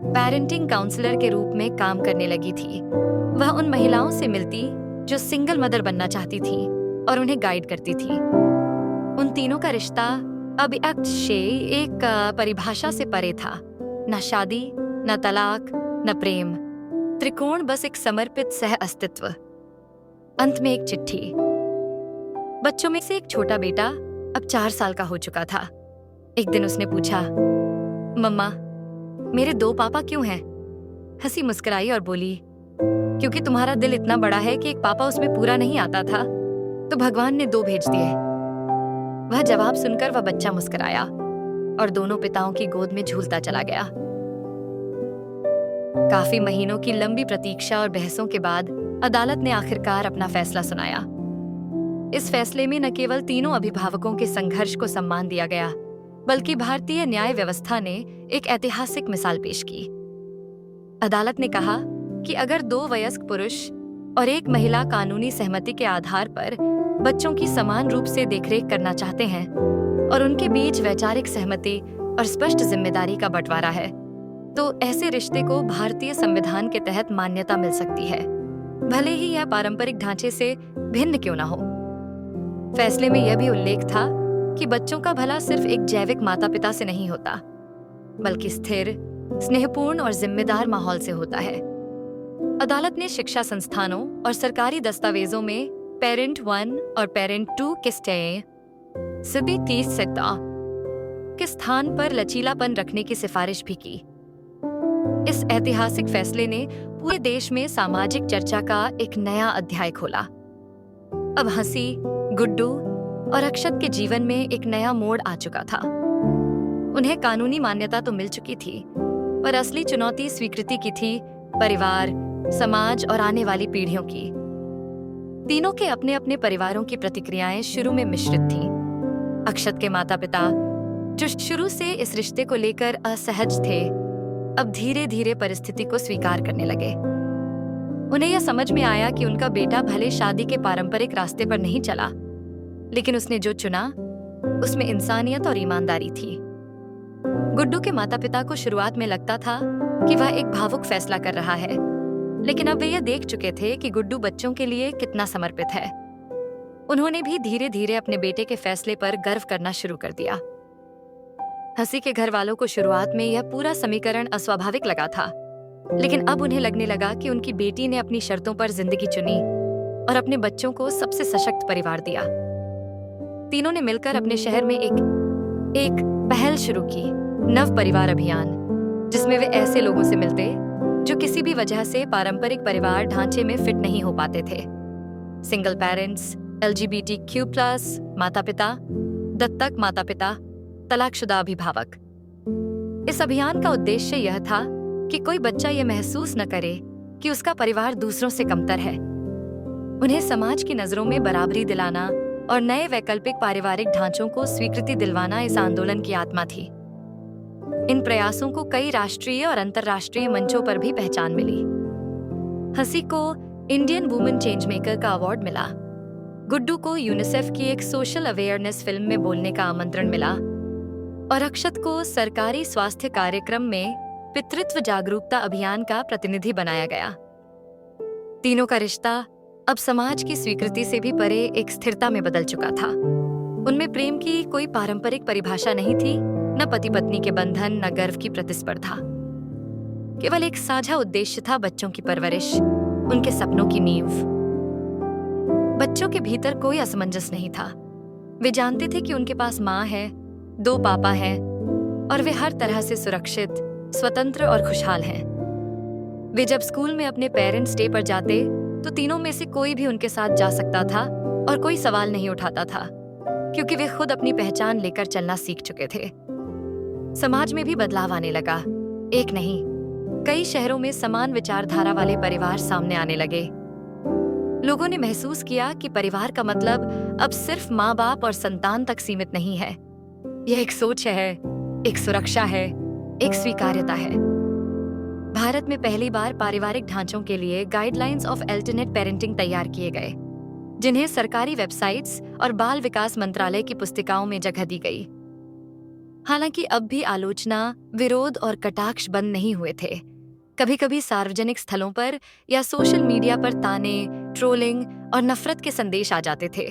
पेरेंटिंग काउंसलर के रूप में काम करने लगी थी। वह उन महिलाओं से मिलती जो सिंगल मदर बनना चाहती थी और उन्हें गाइड करती थी। उन तीनों का रिश्ता अब एक परिभाषा से परे था। न शादी, न तलाक, न प्रेम, त्रिकोण बस एक समर्पित सह अस्तित्व। अंत में एक चिट्ठी। बच्चों में से एक छोटा बेटा अब 4 साल का हो चुका था। एक दिन उसने पूछा, मम्मा, मेरे 2 पापा क्यों हैं? हंसी मुस्कुराई और बोली, क्योंकि तुम्हारा दिल इतना बड़ा है कि एक पापा उसमें पूरा नहीं आता था, तो भगवान ने 2 भेज दिए। वह जवाब सुनकर वह बच्चा मुस्कुराया और दोनों पिताओं की गोद में झूलता चला गया। काफी महीनों की लंबी प्रतीक्षा और बहसों के बाद अदालत ने आखिरकार अपना फैसला सुनाया। इस फैसले में न केवल तीनों अभिभावकों के संघर्ष को सम्मान दिया गया, बल्कि भारतीय न्याय व्यवस्था ने एक ऐतिहासिक मिसाल पेश की। अदालत ने कहा कि अगर 2 वयस्क पुरुष और एक महिला कानूनी सहमति के आधार पर बच्चों की समान रूप से देखरेख करना चाहते हैं और उनके बीच वैचारिक सहमति और स्पष्ट जिम्मेदारी का बंटवारा है, तो ऐसे रिश्ते को भारतीय संविधान के तहत मान्यता मिल सकती है, भले ही यह पारंपरिक ढांचे से भिन्न क्यों न हो। फैसले में यह भी उल्लेख था कि बच्चों का भला सिर्फ एक जैविक माता-पिता से नहीं होता, बल्कि स्थिर, स्नेहपूर्ण और जिम्मेदार माहौल से होता है। अदालत ने शिक्षा संस्थानों और सरकारी दस्तावेजों में पेरेंट 1 और पेरेंट 2 के सभी 30 के स्थान पर लचीलापन रखने की सिफारिश भी की। इस ऐतिहासिक फैसले ने पूरे देश में सामाजिक चर्चा का एक नया अध्याय खोला। अब हंसी, गुड्डू और अक्षत के जीवन में एक नया मोड़ आ चुका था। उन्हें कानूनी मान्यता तो मिल चुकी थी, पर असली चुनौती स्वीकृति की थी, परिवार, समाज और आने वाली पीढ़ियों की। तीनों के अपने अपने परिवारों की प्रतिक्रियाएं शुरू में मिश्रित थीं। अक्षत के माता-पिता, जो शुरू से इस रिश्ते को लेकर असहज थे, अब धीरे धीरे परिस्थिति को स्वीकार करने लगे। उन्हें यह समझ में आया कि उनका बेटा भले शादी के पारंपरिक रास्ते पर नहीं चला, लेकिन उसने जो चुना उसमें इंसानियत और ईमानदारी थी। गुड्डू के माता-पिता को शुरुआत में लगता था कि वह एक भावुक फैसला कर रहा है, लेकिन अब वे यह देख चुके थे कि गुड्डू बच्चों के लिए कितना समर्पित है। उन्होंने भी धीरे धीरे अपने बेटे के फैसले पर गर्व करना शुरू कर दिया। हंसी के घर वालों को शुरुआत में यह पूरा समीकरण अस्वाभाविक लगा था, लेकिन अब उन्हें लगने लगा कि उनकी बेटी ने अपनी शर्तों पर जिंदगी चुनी और अपने बच्चों को सबसे सशक्त परिवार दिया। तीनों ने मिलकर अपने शहर में एक पहल शुरू की, नव परिवार अभियान, जिसमें वे ऐसे लोगों से मिलते जो किसी भी वजह से पारंपरिक परिवार ढांचे में फिट नहीं हो पाते थे। सिंगल पेरेंट्स, LGBTQ+ माता-पिता, दत्तक माता-पिता, तलाकशुदा अभिभावक। इस अभियान का उद्देश्य यह था कि कोई बच्चा यह महसूस न करे कि उसका परिवार दूसरों से कमतर है। उन्हें समाज की नजरों में बराबरी दिलाना और नए वैकल्पिक पारिवारिक ढांचों को स्वीकृति दिलवाना इस आंदोलन की आत्मा थी। इन प्रयासों को कई राष्ट्रीय और अंतर्राष्ट्रीय मंचों पर भी पहचान मिली। हंसी को इंडियन वुमेन चेंज मेकर का अवार्ड मिला। गुड्डू को यूनिसेफ की एक सोशल अवेयरनेस फिल्म में बोलने का आमंत्रण मिला और अक्षत को सरकारी स्वास्थ्य कार्यक्रम में पितृत्व जागरूकता अभियान का प्रतिनिधि बनाया गया। तीनों का रिश्ता अब समाज की स्वीकृति से भी परे एक स्थिरता में बदल चुका था। उनमें प्रेम की कोई पारंपरिक परिभाषा नहीं थी, न पति पत्नी के बंधन, न गर्व की प्रतिस्पर्धा। केवल एक साझा उद्देश्य था, बच्चों की परवरिश, उनके सपनों की नींव। बच्चों के भीतर कोई असमंजस नहीं था। वे जानते थे कि उनके पास माँ है, 2 पापा हैं और वे हर तरह से सुरक्षित, स्वतंत्र और खुशहाल हैं। वे जब स्कूल में अपने पेरेंट्स डे पर जाते तो तीनों में से कोई भी उनके साथ जा सकता था और कोई सवाल नहीं उठाता था, क्योंकि वे खुद अपनी पहचान लेकर चलना सीख चुके थे। समाज में भी बदलाव आने लगा। एक नहीं, कई शहरों में समान विचारधारा वाले परिवार सामने आने लगे। लोगों ने महसूस किया कि परिवार का मतलब अब सिर्फ माँ बाप और संतान तक सीमित नहीं है। यह एक सोच है, एक सुरक्षा है, एक स्वीकार्यता है। भारत में पहली बार पारिवारिक ढांचों के लिए गाइडलाइंस ऑफ अल्टरनेट पेरेंटिंग तैयार किए गए, जिन्हें सरकारी वेबसाइट्स और बाल विकास मंत्रालय की पुस्तिकाओं में जगह दी गई। हालांकि अब भी आलोचना, विरोध और कटाक्ष बंद नहीं हुए थे। कभी कभी सार्वजनिक स्थलों पर या सोशल मीडिया पर ताने, ट्रोलिंग और नफरत के संदेश आ जाते थे,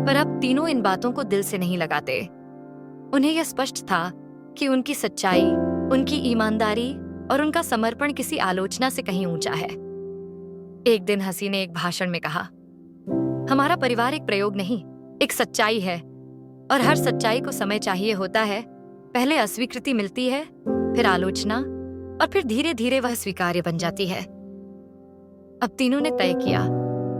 पर अब तीनों इन बातों को दिल से नहीं लगाते। उन्हें यह स्पष्ट था कि उनकी सच्चाई, उनकी ईमानदारी और उनका समर्पण किसी आलोचना से कहीं ऊंचा है। एक दिन हंसी ने एक भाषण में कहा, हमारा परिवार एक प्रयोग नहीं, एक सच्चाई है, और हर सच्चाई को समय चाहिए होता है। पहले अस्वीकृति मिलती है, फिर आलोचना, और फिर धीरे धीरे वह स्वीकार्य बन जाती है। अब तीनों ने तय किया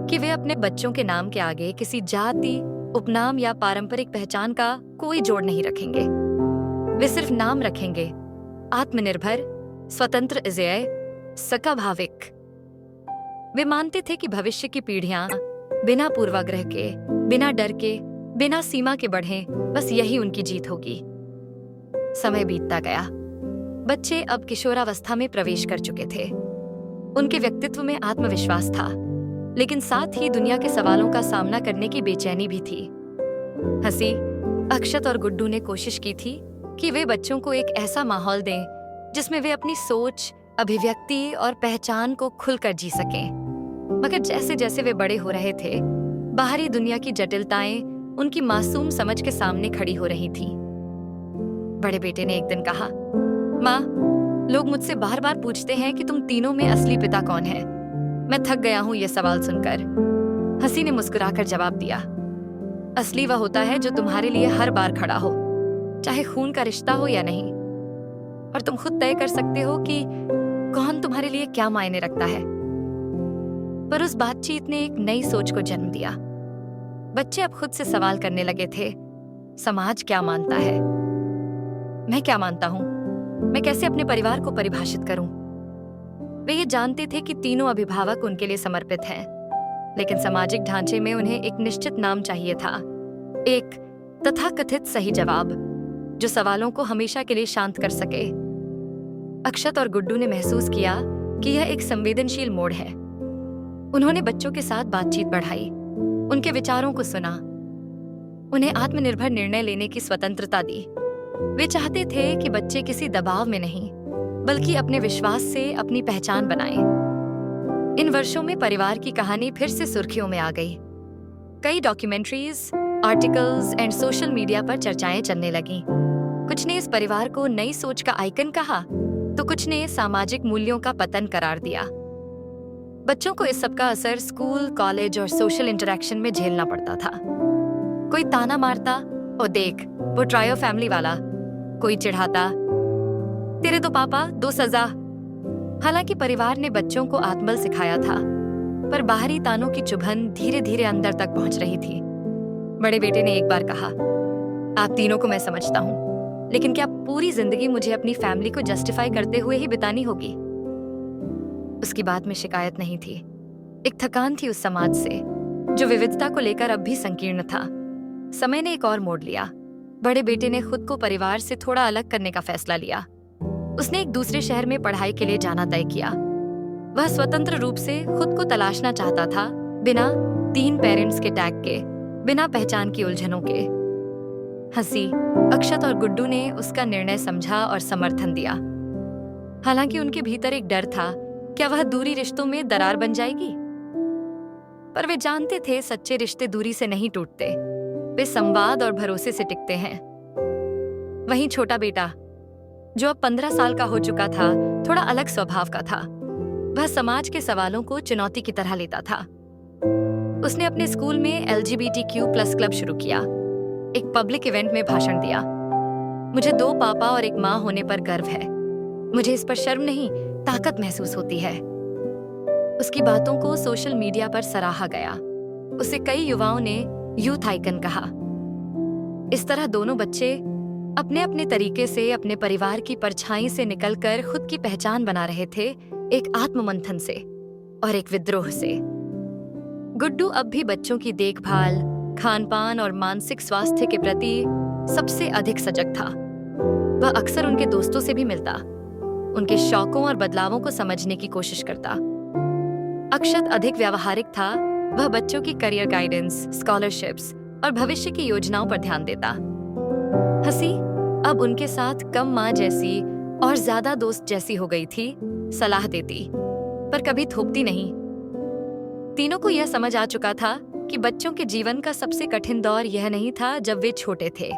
कि वे अपने बच्चों के नाम के आगे किसी जाति, उपनाम या पारंपरिक पहचान का कोई जोड़ नहीं रखेंगे। वे सिर्फ नाम रखेंगे, आत्मनिर्भर, स्वतंत्र इज़ेय सकाभाविक। वे मानते थे कि भविष्य की पीढ़ियां बिना पूर्वाग्रह के, बिना डर के, बिना सीमा के बढ़ें, बस यही उनकी जीत होगी। समय बीतता गया। बच्चे अब किशोरावस्था में प्रवेश कर चुके थे। उनके व्यक्तित्व में आत्मविश्वास था, लेकिन साथ ही दुनिया के सवालों का सामना करने की बेचैनी भी थी। हंसी, अक्षत और गुड्डू ने कोशिश की थी कि वे बच्चों को एक ऐसा माहौल दें जिसमें वे अपनी सोच, अभिव्यक्ति और पहचान को खुलकर जी सकें। मगर जैसे जैसे वे बड़े हो रहे थे, बाहरी दुनिया की जटिलताएं उनकी मासूम समझ के सामने खड़ी हो रही थीं। बड़े बेटे ने एक दिन कहा, माँ, लोग मुझसे बार बार पूछते हैं कि तुम तीनों में असली पिता कौन है। मैं थक गया हूं ये सवाल सुनकर। हंसी ने मुस्कुराकर जवाब दिया, असली वह होता है जो तुम्हारे लिए हर बार खड़ा हो, चाहे खून का रिश्ता हो या नहीं। और तुम खुद तय कर सकते हो कि कौन तुम्हारे लिए क्या मायने रखता है। पर उस बातचीत ने एक नई सोच को जन्म दिया। बच्चे अब खुद से सवाल करने लगे थे, समाज क्या मानता है, मैं क्या मानता हूं, मैं कैसे अपने परिवार को परिभाषित करूं। वे ये जानते थे कि तीनों अभिभावक उनके लिए समर्पित हैं, लेकिन सामाजिक ढांचे में उन्हें एक निश्चित नाम चाहिए था, एक तथाकथित सही जवाब जो सवालों को हमेशा के लिए शांत कर सके। अक्षत और गुड्डू ने महसूस किया कि यह एक संवेदनशील मोड़ है। उन्होंने बच्चों के साथ बातचीत बढ़ाई, उनके विचारों को सुना, उन्हें आत्मनिर्भर निर्णय लेने की स्वतंत्रता दी। वे चाहते थे कि बच्चे किसी दबाव में नहीं, बल्कि अपने विश्वास से अपनी पहचान बनाएं। इन वर्षों में परिवार की कहानी फिर से सुर्खियों में आ गई। कई documentaries, articles and social media पर चर्चाएं चलने लगीं। कुछ ने इस परिवार को नई सोच का आइकन कहा, तो कुछ ने सामाजिक मूल्यों का पतन करार दिया। बच्चों को इस सब का असर स्कूल, कॉलेज और सोशल इंटरेक्शन में झेलना पड़ता था। कोई ताना मारता, ओ देख वो ट्रायो फैमिली वाला। कोई चिढ़ाता, तेरे तो पापा दो सजा। हालांकि परिवार ने बच्चों को आत्मबल सिखाया था, पर बाहरी तानों की चुभन धीरे धीरे अंदर तक पहुंच रही थी। बड़े बेटे ने एक बार कहा, आप तीनों को मैं समझता हूं, लेकिन क्या पूरी जिंदगी मुझे अपनी फैमिली को जस्टिफाई करते हुए ही बितानी होगी? उसकी बात में शिकायत नहीं थी, एक थकान थी उस समाज से जो विविधता को लेकर अब भी संकीर्ण था। समय ने एक और मोड़ लिया। बड़े बेटे ने खुद को परिवार से थोड़ा अलग करने का फैसला लिया। उसने एक दूसरे शहर में पढ़ाई के लिए जाना तय किया। वह स्वतंत्र रूप से खुद को तलाशना चाहता था, बिना 3 पेरेंट्स के टैग के, बिना पहचान की उलझनों के। हंसी, अक्षत और गुड्डू ने उसका निर्णय समझा और समर्थन दिया। हालांकि उनके भीतर एक डर था, क्या वह दूरी रिश्तों में दरार बन जाएगी? पर वे जानते थे सच्चे रिश्ते दूरी से नहीं टूटते, वे संवाद और भरोसे से टिकते हैं। वहीं छोटा बेटा, जो अब 15 साल का हो चुका था, थोड़ा अलग स्वभाव का था। वह समाज के सवालों को चुनौती की तरह लेता था। उसने अपने स्कूल में LGBTQ+ क्लब शुरू किया, एक पब्लिक इवेंट में भाषण दिया। मुझे 2 पापा और एक माँ होने पर गर्व है। मुझे इस पर शर्म नहीं, ताकत महसूस होती है। उसकी बातों को सोशल मीडिया पर सराहा गया। उसे कई युवाओं ने यूथ आइकन कहा। इस तरह दोनों बच्चे अपने अपने तरीके से अपने परिवार की परछाई से निकलकर खुद की पहचान बना रहे थे, एक आत्ममंथन से और एक विद्रोह से। गुड्डू अब भी बच्चों की देखभाल, खानपान और मानसिक स्वास्थ्य के प्रति सबसे अधिक सजग था। वह अक्सर उनके दोस्तों से भी मिलता, उनके शौकों और बदलावों को समझने की कोशिश करता। अक्षत अधिक व्यावहारिक था। वह बच्चों की करियर गाइडेंस, स्कॉलरशिप्स और भविष्य की योजनाओं पर ध्यान देता। हंसी अब उनके साथ कम माँ जैसी और ज्यादा दोस्त जैसी हो गई थी, सलाह देती, पर कभी थोपती नहीं। तीनों को यह समझ आ चुका था कि बच्चों के जीवन का सबसे कठिन दौर यह नहीं था जब वे छोटे थे,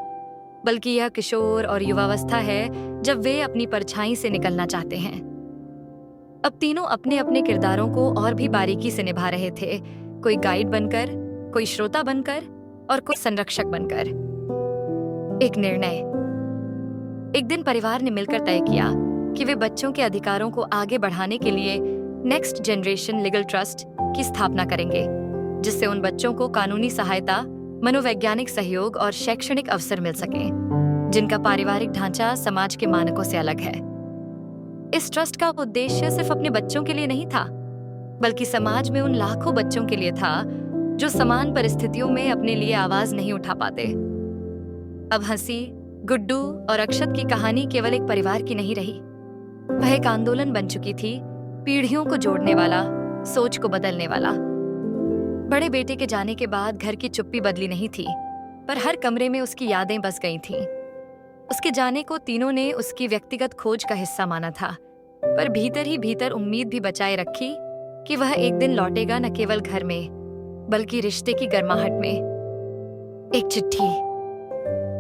बल्कि यह किशोर और युवावस्था है जब वे अपनी परछाई से निकलना चाहते हैं। अब तीनों अपने अपने किरदारों को और भी बारीकी से निभा रहे थे, कोई गाइड बनकर, कोई श्रोता बनकर और कोई संरक्षक बनकर। एक निर्णय। एक दिन परिवार ने मिलकर तय किया कि वे बच्चों के अधिकारों को आगे बढ़ाने के लिए नेक्स्ट जनरेशन लीगल ट्रस्ट की स्थापना करेंगे, जिससे उन बच्चों को कानूनी सहायता, मनोवैज्ञानिक सहयोग और शैक्षणिक अवसर मिल सके, जिनका पारिवारिक ढांचा समाज के मानकों से अलग है। इस ट्रस्ट का उद्देश्य सिर्फ अपने बच्चों के लिए नहीं था, बल्कि समाज में उन लाखों बच्चों के लिए था जो समान परिस्थितियों में अपने लिए आवाज नहीं उठा पाते। अब हंसी, गुड्डू और अक्षत की कहानी केवल एक परिवार की नहीं रही, वह एक आंदोलन बन चुकी थी, पीढ़ियों को जोड़ने वाला, सोच को बदलने वाला। बड़े बेटे के जाने के बाद घर की चुप्पी बदली नहीं थी, पर हर कमरे में उसकी यादें बस गई थीं। उसके जाने को तीनों ने उसकी व्यक्तिगत खोज का हिस्सा माना था, पर भीतर ही भीतर उम्मीद भी बचाए रखी कि वह एक दिन लौटेगा, न केवल घर में बल्कि रिश्ते की गर्माहट में। एक चिट्ठी।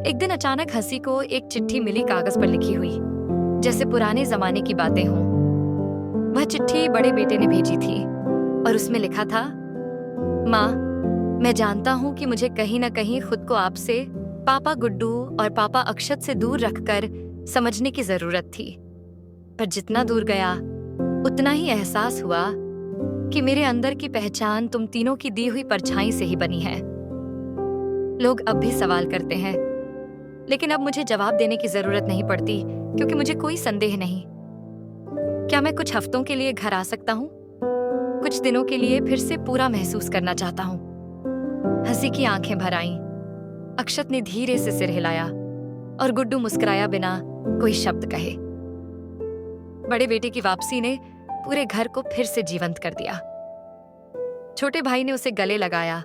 एक दिन अचानक हंसी को एक चिट्ठी मिली, कागज पर लिखी हुई, जैसे पुराने जमाने की बातें हों। वह चिट्ठी बड़े बेटे ने भेजी थी और उसमें लिखा था, माँ, मैं जानता हूँ कि मुझे कहीं न कहीं खुद को आपसे, पापा गुड्डू और पापा अक्षत से दूर रखकर समझने की जरूरत थी, पर जितना दूर गया उतना ही एहसास हुआ कि मेरे अंदर की पहचान तुम तीनों की दी हुई परछाई से ही बनी है। लोग अब भी सवाल करते हैं, लेकिन अब मुझे जवाब देने की जरूरत नहीं पड़ती, क्योंकि मुझे कोई संदेह नहीं। क्या मैं कुछ हफ्तों के लिए घर आ सकता हूँ? कुछ दिनों के लिए फिर से पूरा महसूस करना चाहता हूँ। हंसी की आंखें भर आईं। अक्षत ने धीरे से सिर हिलाया और गुड्डू मुस्कुराया बिना कोई शब्द कहे। बड़े बेटे की वापसी ने पूरे घर को फिर से जीवंत कर दिया। छोटे भाई ने उसे गले लगाया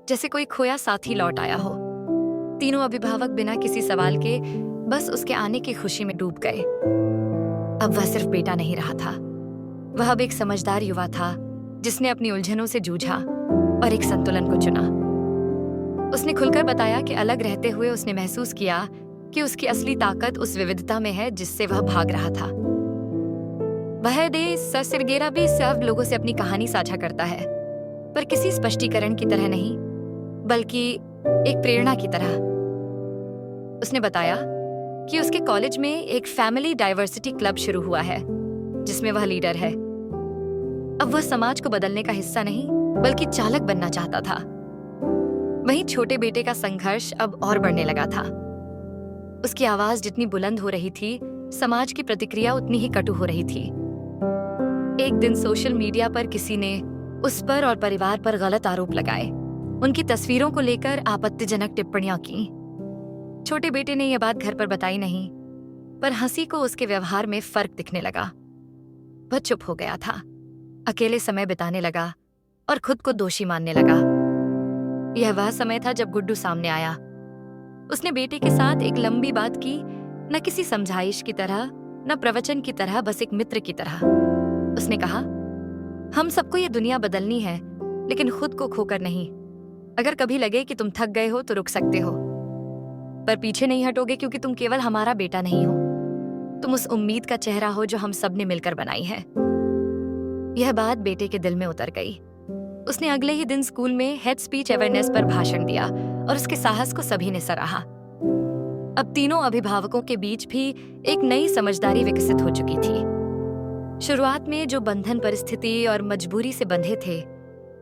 जैसे कोई खोया साथी लौट आया हो। तीनों अभिभावक बिना किसी सवाल के बस उसके आने की खुशी में डूब गए। अब वह सिर्फ बेटा नहीं रहा था, वह अब एक समझदार युवा था जिसने अपनी उलझनों से जूझा और एक संतुलन को चुना। उसने खुलकर बताया कि अलग रहते हुए उसने महसूस किया कि उसकी असली ताकत उस विविधता में है जिससे वह भाग रहा था। वह देश सिरगेरा भी सब लोगों से अपनी कहानी साझा करता है, पर किसी स्पष्टीकरण की तरह नहीं, बल्कि एक प्रेरणा की तरह। उसने बताया कि उसके कॉलेज में एक फैमिली डाइवर्सिटी क्लब शुरू हुआ है, जिसमें वह लीडर है। अब वह समाज को बदलने का हिस्सा नहीं, बल्कि चालक बनना चाहता था। वहीं छोटे बेटे का संघर्ष अब और बढ़ने लगा था। उसकी आवाज जितनी बुलंद हो रही थी, समाज की प्रतिक्रिया उतनी ही कटु हो रही थी। एक दिन सोशल मीडिया पर किसी ने उस पर और परिवार पर गलत आरोप लगाए, उनकी तस्वीरों को लेकर आपत्तिजनक टिप्पणियां की। छोटे बेटे ने यह बात घर पर बताई नहीं, पर हंसी को उसके व्यवहार में फर्क दिखने लगा। वह चुप हो गया था, अकेले समय बिताने लगा और खुद को दोषी मानने लगा। यह वह समय था जब गुड्डू सामने आया। उसने बेटे के साथ एक लंबी बात की, न किसी समझाइश की तरह, न प्रवचन की तरह, बस एक मित्र की तरह। उसने कहा, हम सबको ये दुनिया बदलनी है, लेकिन खुद को खोकर नहीं। अगर कभी लगे कि तुम थक गए हो तो रुक सकते हो, पर पीछे नहीं हटोगे, क्योंकि तुम केवल हमारा बेटा नहीं हो, तुम उस उम्मीद का चेहरा हो जो हम सब ने मिलकर बनाई है। यह बात बेटे के दिल में उतर गई। उसने अगले ही दिन स्कूल में हेड स्पीच अवेयरनेस पर भाषण दिया और उसके साहस को सभी ने सराहा। अब तीनों अभिभावकों के बीच भी एक नई समझदारी विकसित हो चुकी थी। शुरुआत में जो बंधन परिस्थिति और मजबूरी से बंधे थे,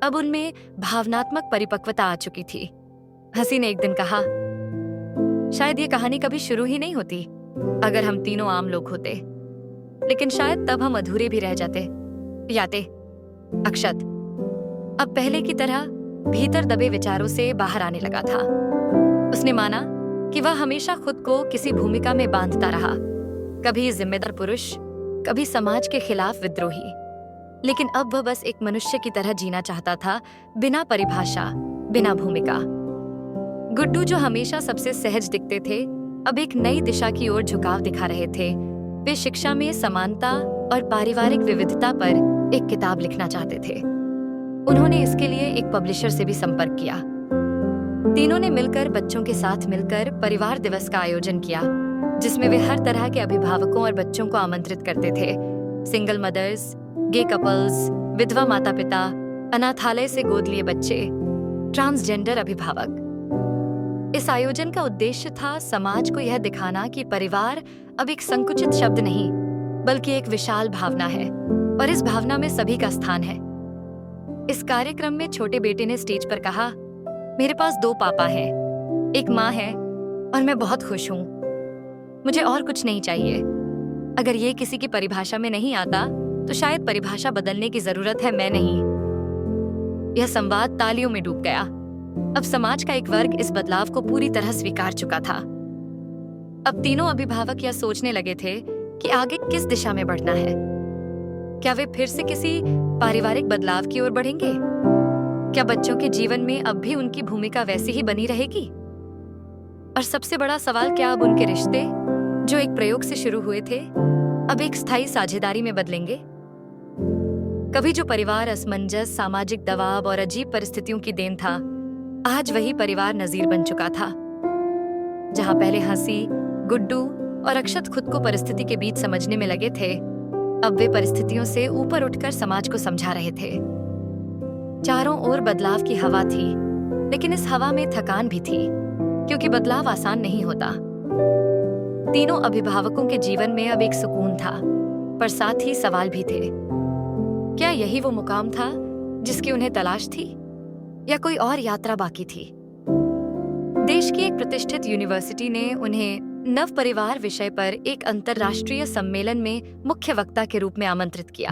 अब उनमें भावनात्मक परिपक्वता आ चुकी थी। हंसी ने एक दिन कहा, शायद ये कहानी कभी शुरू ही नहीं होती अगर हम तीनों आम लोग होते, लेकिन शायद तब हम अधूरे भी रह जाते। याते अक्षत अब पहले की तरह भीतर दबे विचारों से बाहर आने लगा था। उसने माना कि वह हमेशा खुद को किसी भूमिका में बांधता रहा, कभी जिम्मेदार पुरुष, कभी समाज के खिलाफ विद्रोही, लेकिन अब वह बस एक मनुष्य की तरह जीना चाहता था, बिना परिभाषा, बिना भूमिका। गुड्डू, जो हमेशा सबसे सहज दिखते थे, अब एक नई दिशा की ओर झुकाव दिखा रहे थे। वे शिक्षा में समानता और पारिवारिक विविधता पर एक किताब लिखना चाहते थे। उन्होंने इसके लिए एक पब्लिशर से भी संपर्क किया। तीनों ने मिलकर बच्चों के साथ मिलकर परिवार दिवस का आयोजन किया, जिसमें वे हर तरह के अभिभावकों और बच्चों को आमंत्रित करते थे। सिंगल मदर्स, गे कपल्स, विधवा माता पिता, अनाथालय से गोद लिए बच्चे, ट्रांसजेंडर अभिभावक। इस आयोजन का उद्देश्य था समाज को यह दिखाना कि परिवार अब एक संकुचित शब्द नहीं, बल्कि एक विशाल भावना है, और इस भावना में सभी का स्थान है। इस कार्यक्रम में छोटे बेटे ने स्टेज पर कहा, मेरे पास 2 पापा हैं, एक माँ है, और मैं बहुत खुश हूँ। मुझे और कुछ नहीं चाहिए। अगर ये किसी की परिभाषा में नहीं आता तो शायद परिभाषा बदलने की जरूरत है, मैं नहीं। यह संवाद तालियों में डूब गया। अब समाज का एक वर्ग इस बदलाव को पूरी तरह स्वीकार चुका था। अब तीनों अभिभावक यह सोचने लगे थे कि आगे किस दिशा में बढ़ना है। क्या वे फिर से किसी पारिवारिक बदलाव की ओर बढ़ेंगे? क्या बच्चों के जीवन में अब भी उनकी भूमिका वैसी ही बनी रहेगी? और सबसे बड़ा सवाल, क्या अब उनके रिश्ते जो एक प्रयोग से शुरू हुए थे अब एक स्थायी साझेदारी में बदलेंगे? कभी जो परिवार असमंजस, सामाजिक दबाव और अजीब परिस्थितियों की देन था, आज वही परिवार नजीर बन चुका था। जहां पहले हंसी, गुड्डू और अक्षत खुद को परिस्थिति के बीच समझने में लगे थे, अब वे परिस्थितियों से ऊपर उठकर समाज को समझा रहे थे। चारों ओर बदलाव की हवा थी, लेकिन इस हवा में थकान भी थी, क्योंकि बदलाव आसान नहीं होता। तीनों अभिभावकों के जीवन में अब एक सुकून था, पर साथ ही सवाल भी थे। क्या यही वो मुकाम था जिसकी उन्हें तलाश थी, या कोई और यात्रा बाकी थी? देश की एक प्रतिष्ठित यूनिवर्सिटी ने उन्हें नव परिवार विषय पर एक अंतर्राष्ट्रीय सम्मेलन में मुख्य वक्ता के रूप में आमंत्रित किया।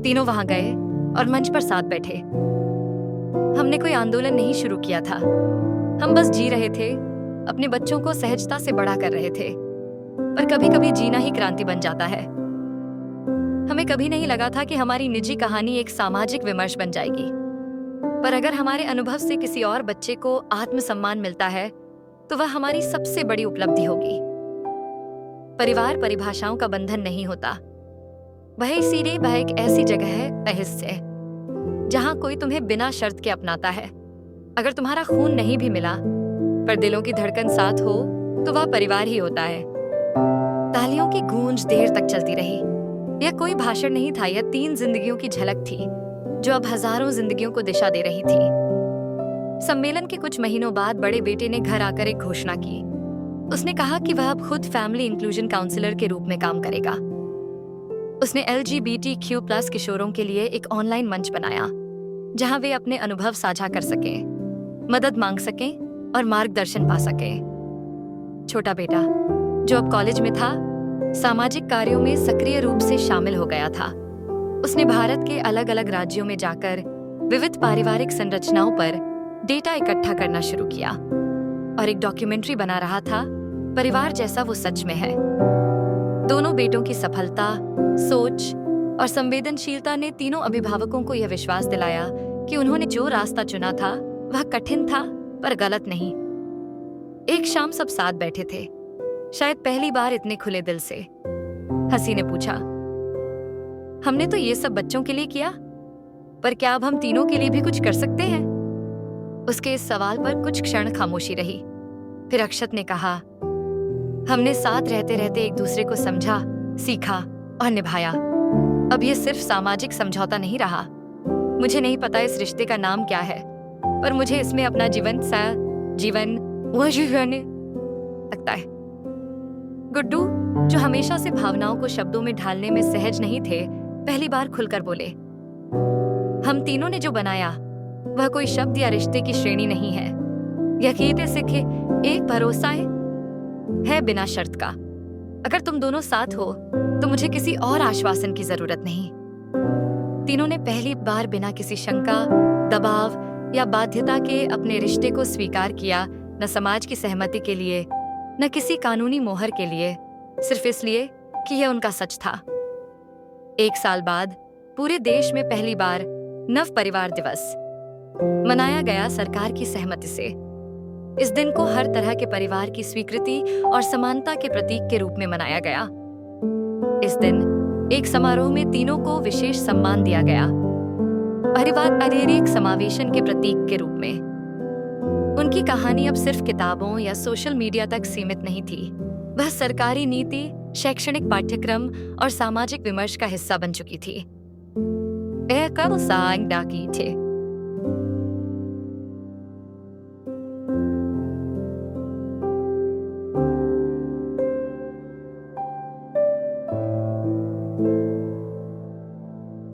तीनों वहां गए और मंच पर साथ बैठे। हमने कोई आंदोलन नहीं शुरू किया था, हम बस जी रहे थे, अपने बच्चों को सहजता से बड़ा कर रहे थे। पर कभी-कभी जीना ही क्रांति बन जाता है। हमें कभी नहीं लगा था कि हमारी निजी कहानी एक सामाजिक विमर्श बन जाएगी, पर अगर हमारे अनुभव से किसी और बच्चे को आत्मसम्मान मिलता है तो वह हमारी सबसे बड़ी उपलब्धि होगी। परिवार परिभाषाओं का बंधन नहीं होता, वह इसीलिए वह एक ऐसी जगह है, रहस्य, जहां कोई तुम्हें बिना शर्त के अपनाता है। अगर तुम्हारा खून नहीं भी मिला पर दिलों की धड़कन साथ हो तो वह परिवार ही होता है। तालियों की गूंज देर तक चलती रही। यह कोई भाषण नहीं था, यह 3 जिंदगियों की झलक थी जो अब हजारों जिंदगियों को दिशा दे रही थी। सम्मेलन के कुछ महीनों बाद बड़े बेटे ने घर आकर एक घोषणा की। उसने कहा कि वह अब खुद फैमिली इंक्लूजन काउंसलर के रूप में काम करेगा। उसने LGBTQ+ किशोरों के लिए एक ऑनलाइन मंच बनाया, जहां वे अपने अनुभव साझा कर सकें, मदद मांग सकें और मार्गदर्शन पा सकें। छोटा बेटा, जो अब कॉलेज में था, सामाजिक कार्यों में सक्रिय रूप से शामिल हो गया था। उसने भारत के अलग-अलग राज्यों में जाकर विविध पारिवारिक संरचनाओं पर डेटा इकट्ठा करना शुरू किया और एक डॉक्यूमेंट्री बना रहा था, परिवार जैसा वो सच में है। दोनों बेटों की सफलता, सोच और संवेदनशीलता ने तीनों अभिभावकों को यह विश्वास दिलाया कि उन्होंने जो रास्ता चुना था वह कठिन था पर गलत नहीं। एक शाम सब साथ बैठे थे, शायद पहली बार इतने खुले दिल से। हंसी ने पूछा, हमने तो ये सब बच्चों के लिए किया, पर क्या अब हम तीनों के लिए भी कुछ कर सकते हैं? उसके इस सवाल पर कुछ क्षण खामोशी रही। फिर अक्षत ने कहा, हमने साथ रहते रहते एक दूसरे को समझा, सीखा और निभाया। अब ये सिर्फ सामाजिक समझौता नहीं रहा। मुझे नहीं पता इस रिश्ते का नाम क्या है, पर मुझे इसमें अपना जीवन लगता है। गुड्डू, जो हमेशा से भावनाओं को शब्दों में ढालने में सहज नहीं थे, पहली बार खुलकर बोले, हम तीनों ने जो बनाया वह कोई शब्द या रिश्ते की श्रेणी नहीं है। यकीन सीखे एक भरोसा है बिना शर्त का। अगर तुम दोनों साथ हो तो मुझे किसी और आश्वासन की जरूरत नहीं। तीनों ने पहली बार बिना किसी शंका, दबाव या बाध्यता के अपने रिश्ते को स्वीकार किया, न समाज की सहमति के लिए, न किसी कानूनी मोहर के लिए, सिर्फ इसलिए कि यह उनका सच था। 1 साल बाद पूरे देश में पहली बार नव परिवार दिवस मनाया गया, सरकार की सहमति से। इस दिन को हर तरह के परिवार की स्वीकृति और समानता के प्रतीक के रूप में मनाया गया। इस दिन एक समारोह में तीनों को विशेष सम्मान दिया गया, परिवार एक समावेशन के प्रतीक के रूप में। उनकी कहानी अब सिर्फ किताबों या सोशल मीडिया तक सीमित नहीं थी, वह सरकारी नीति, शैक्षणिक पाठ्यक्रम और सामाजिक विमर्श का हिस्सा बन चुकी थी।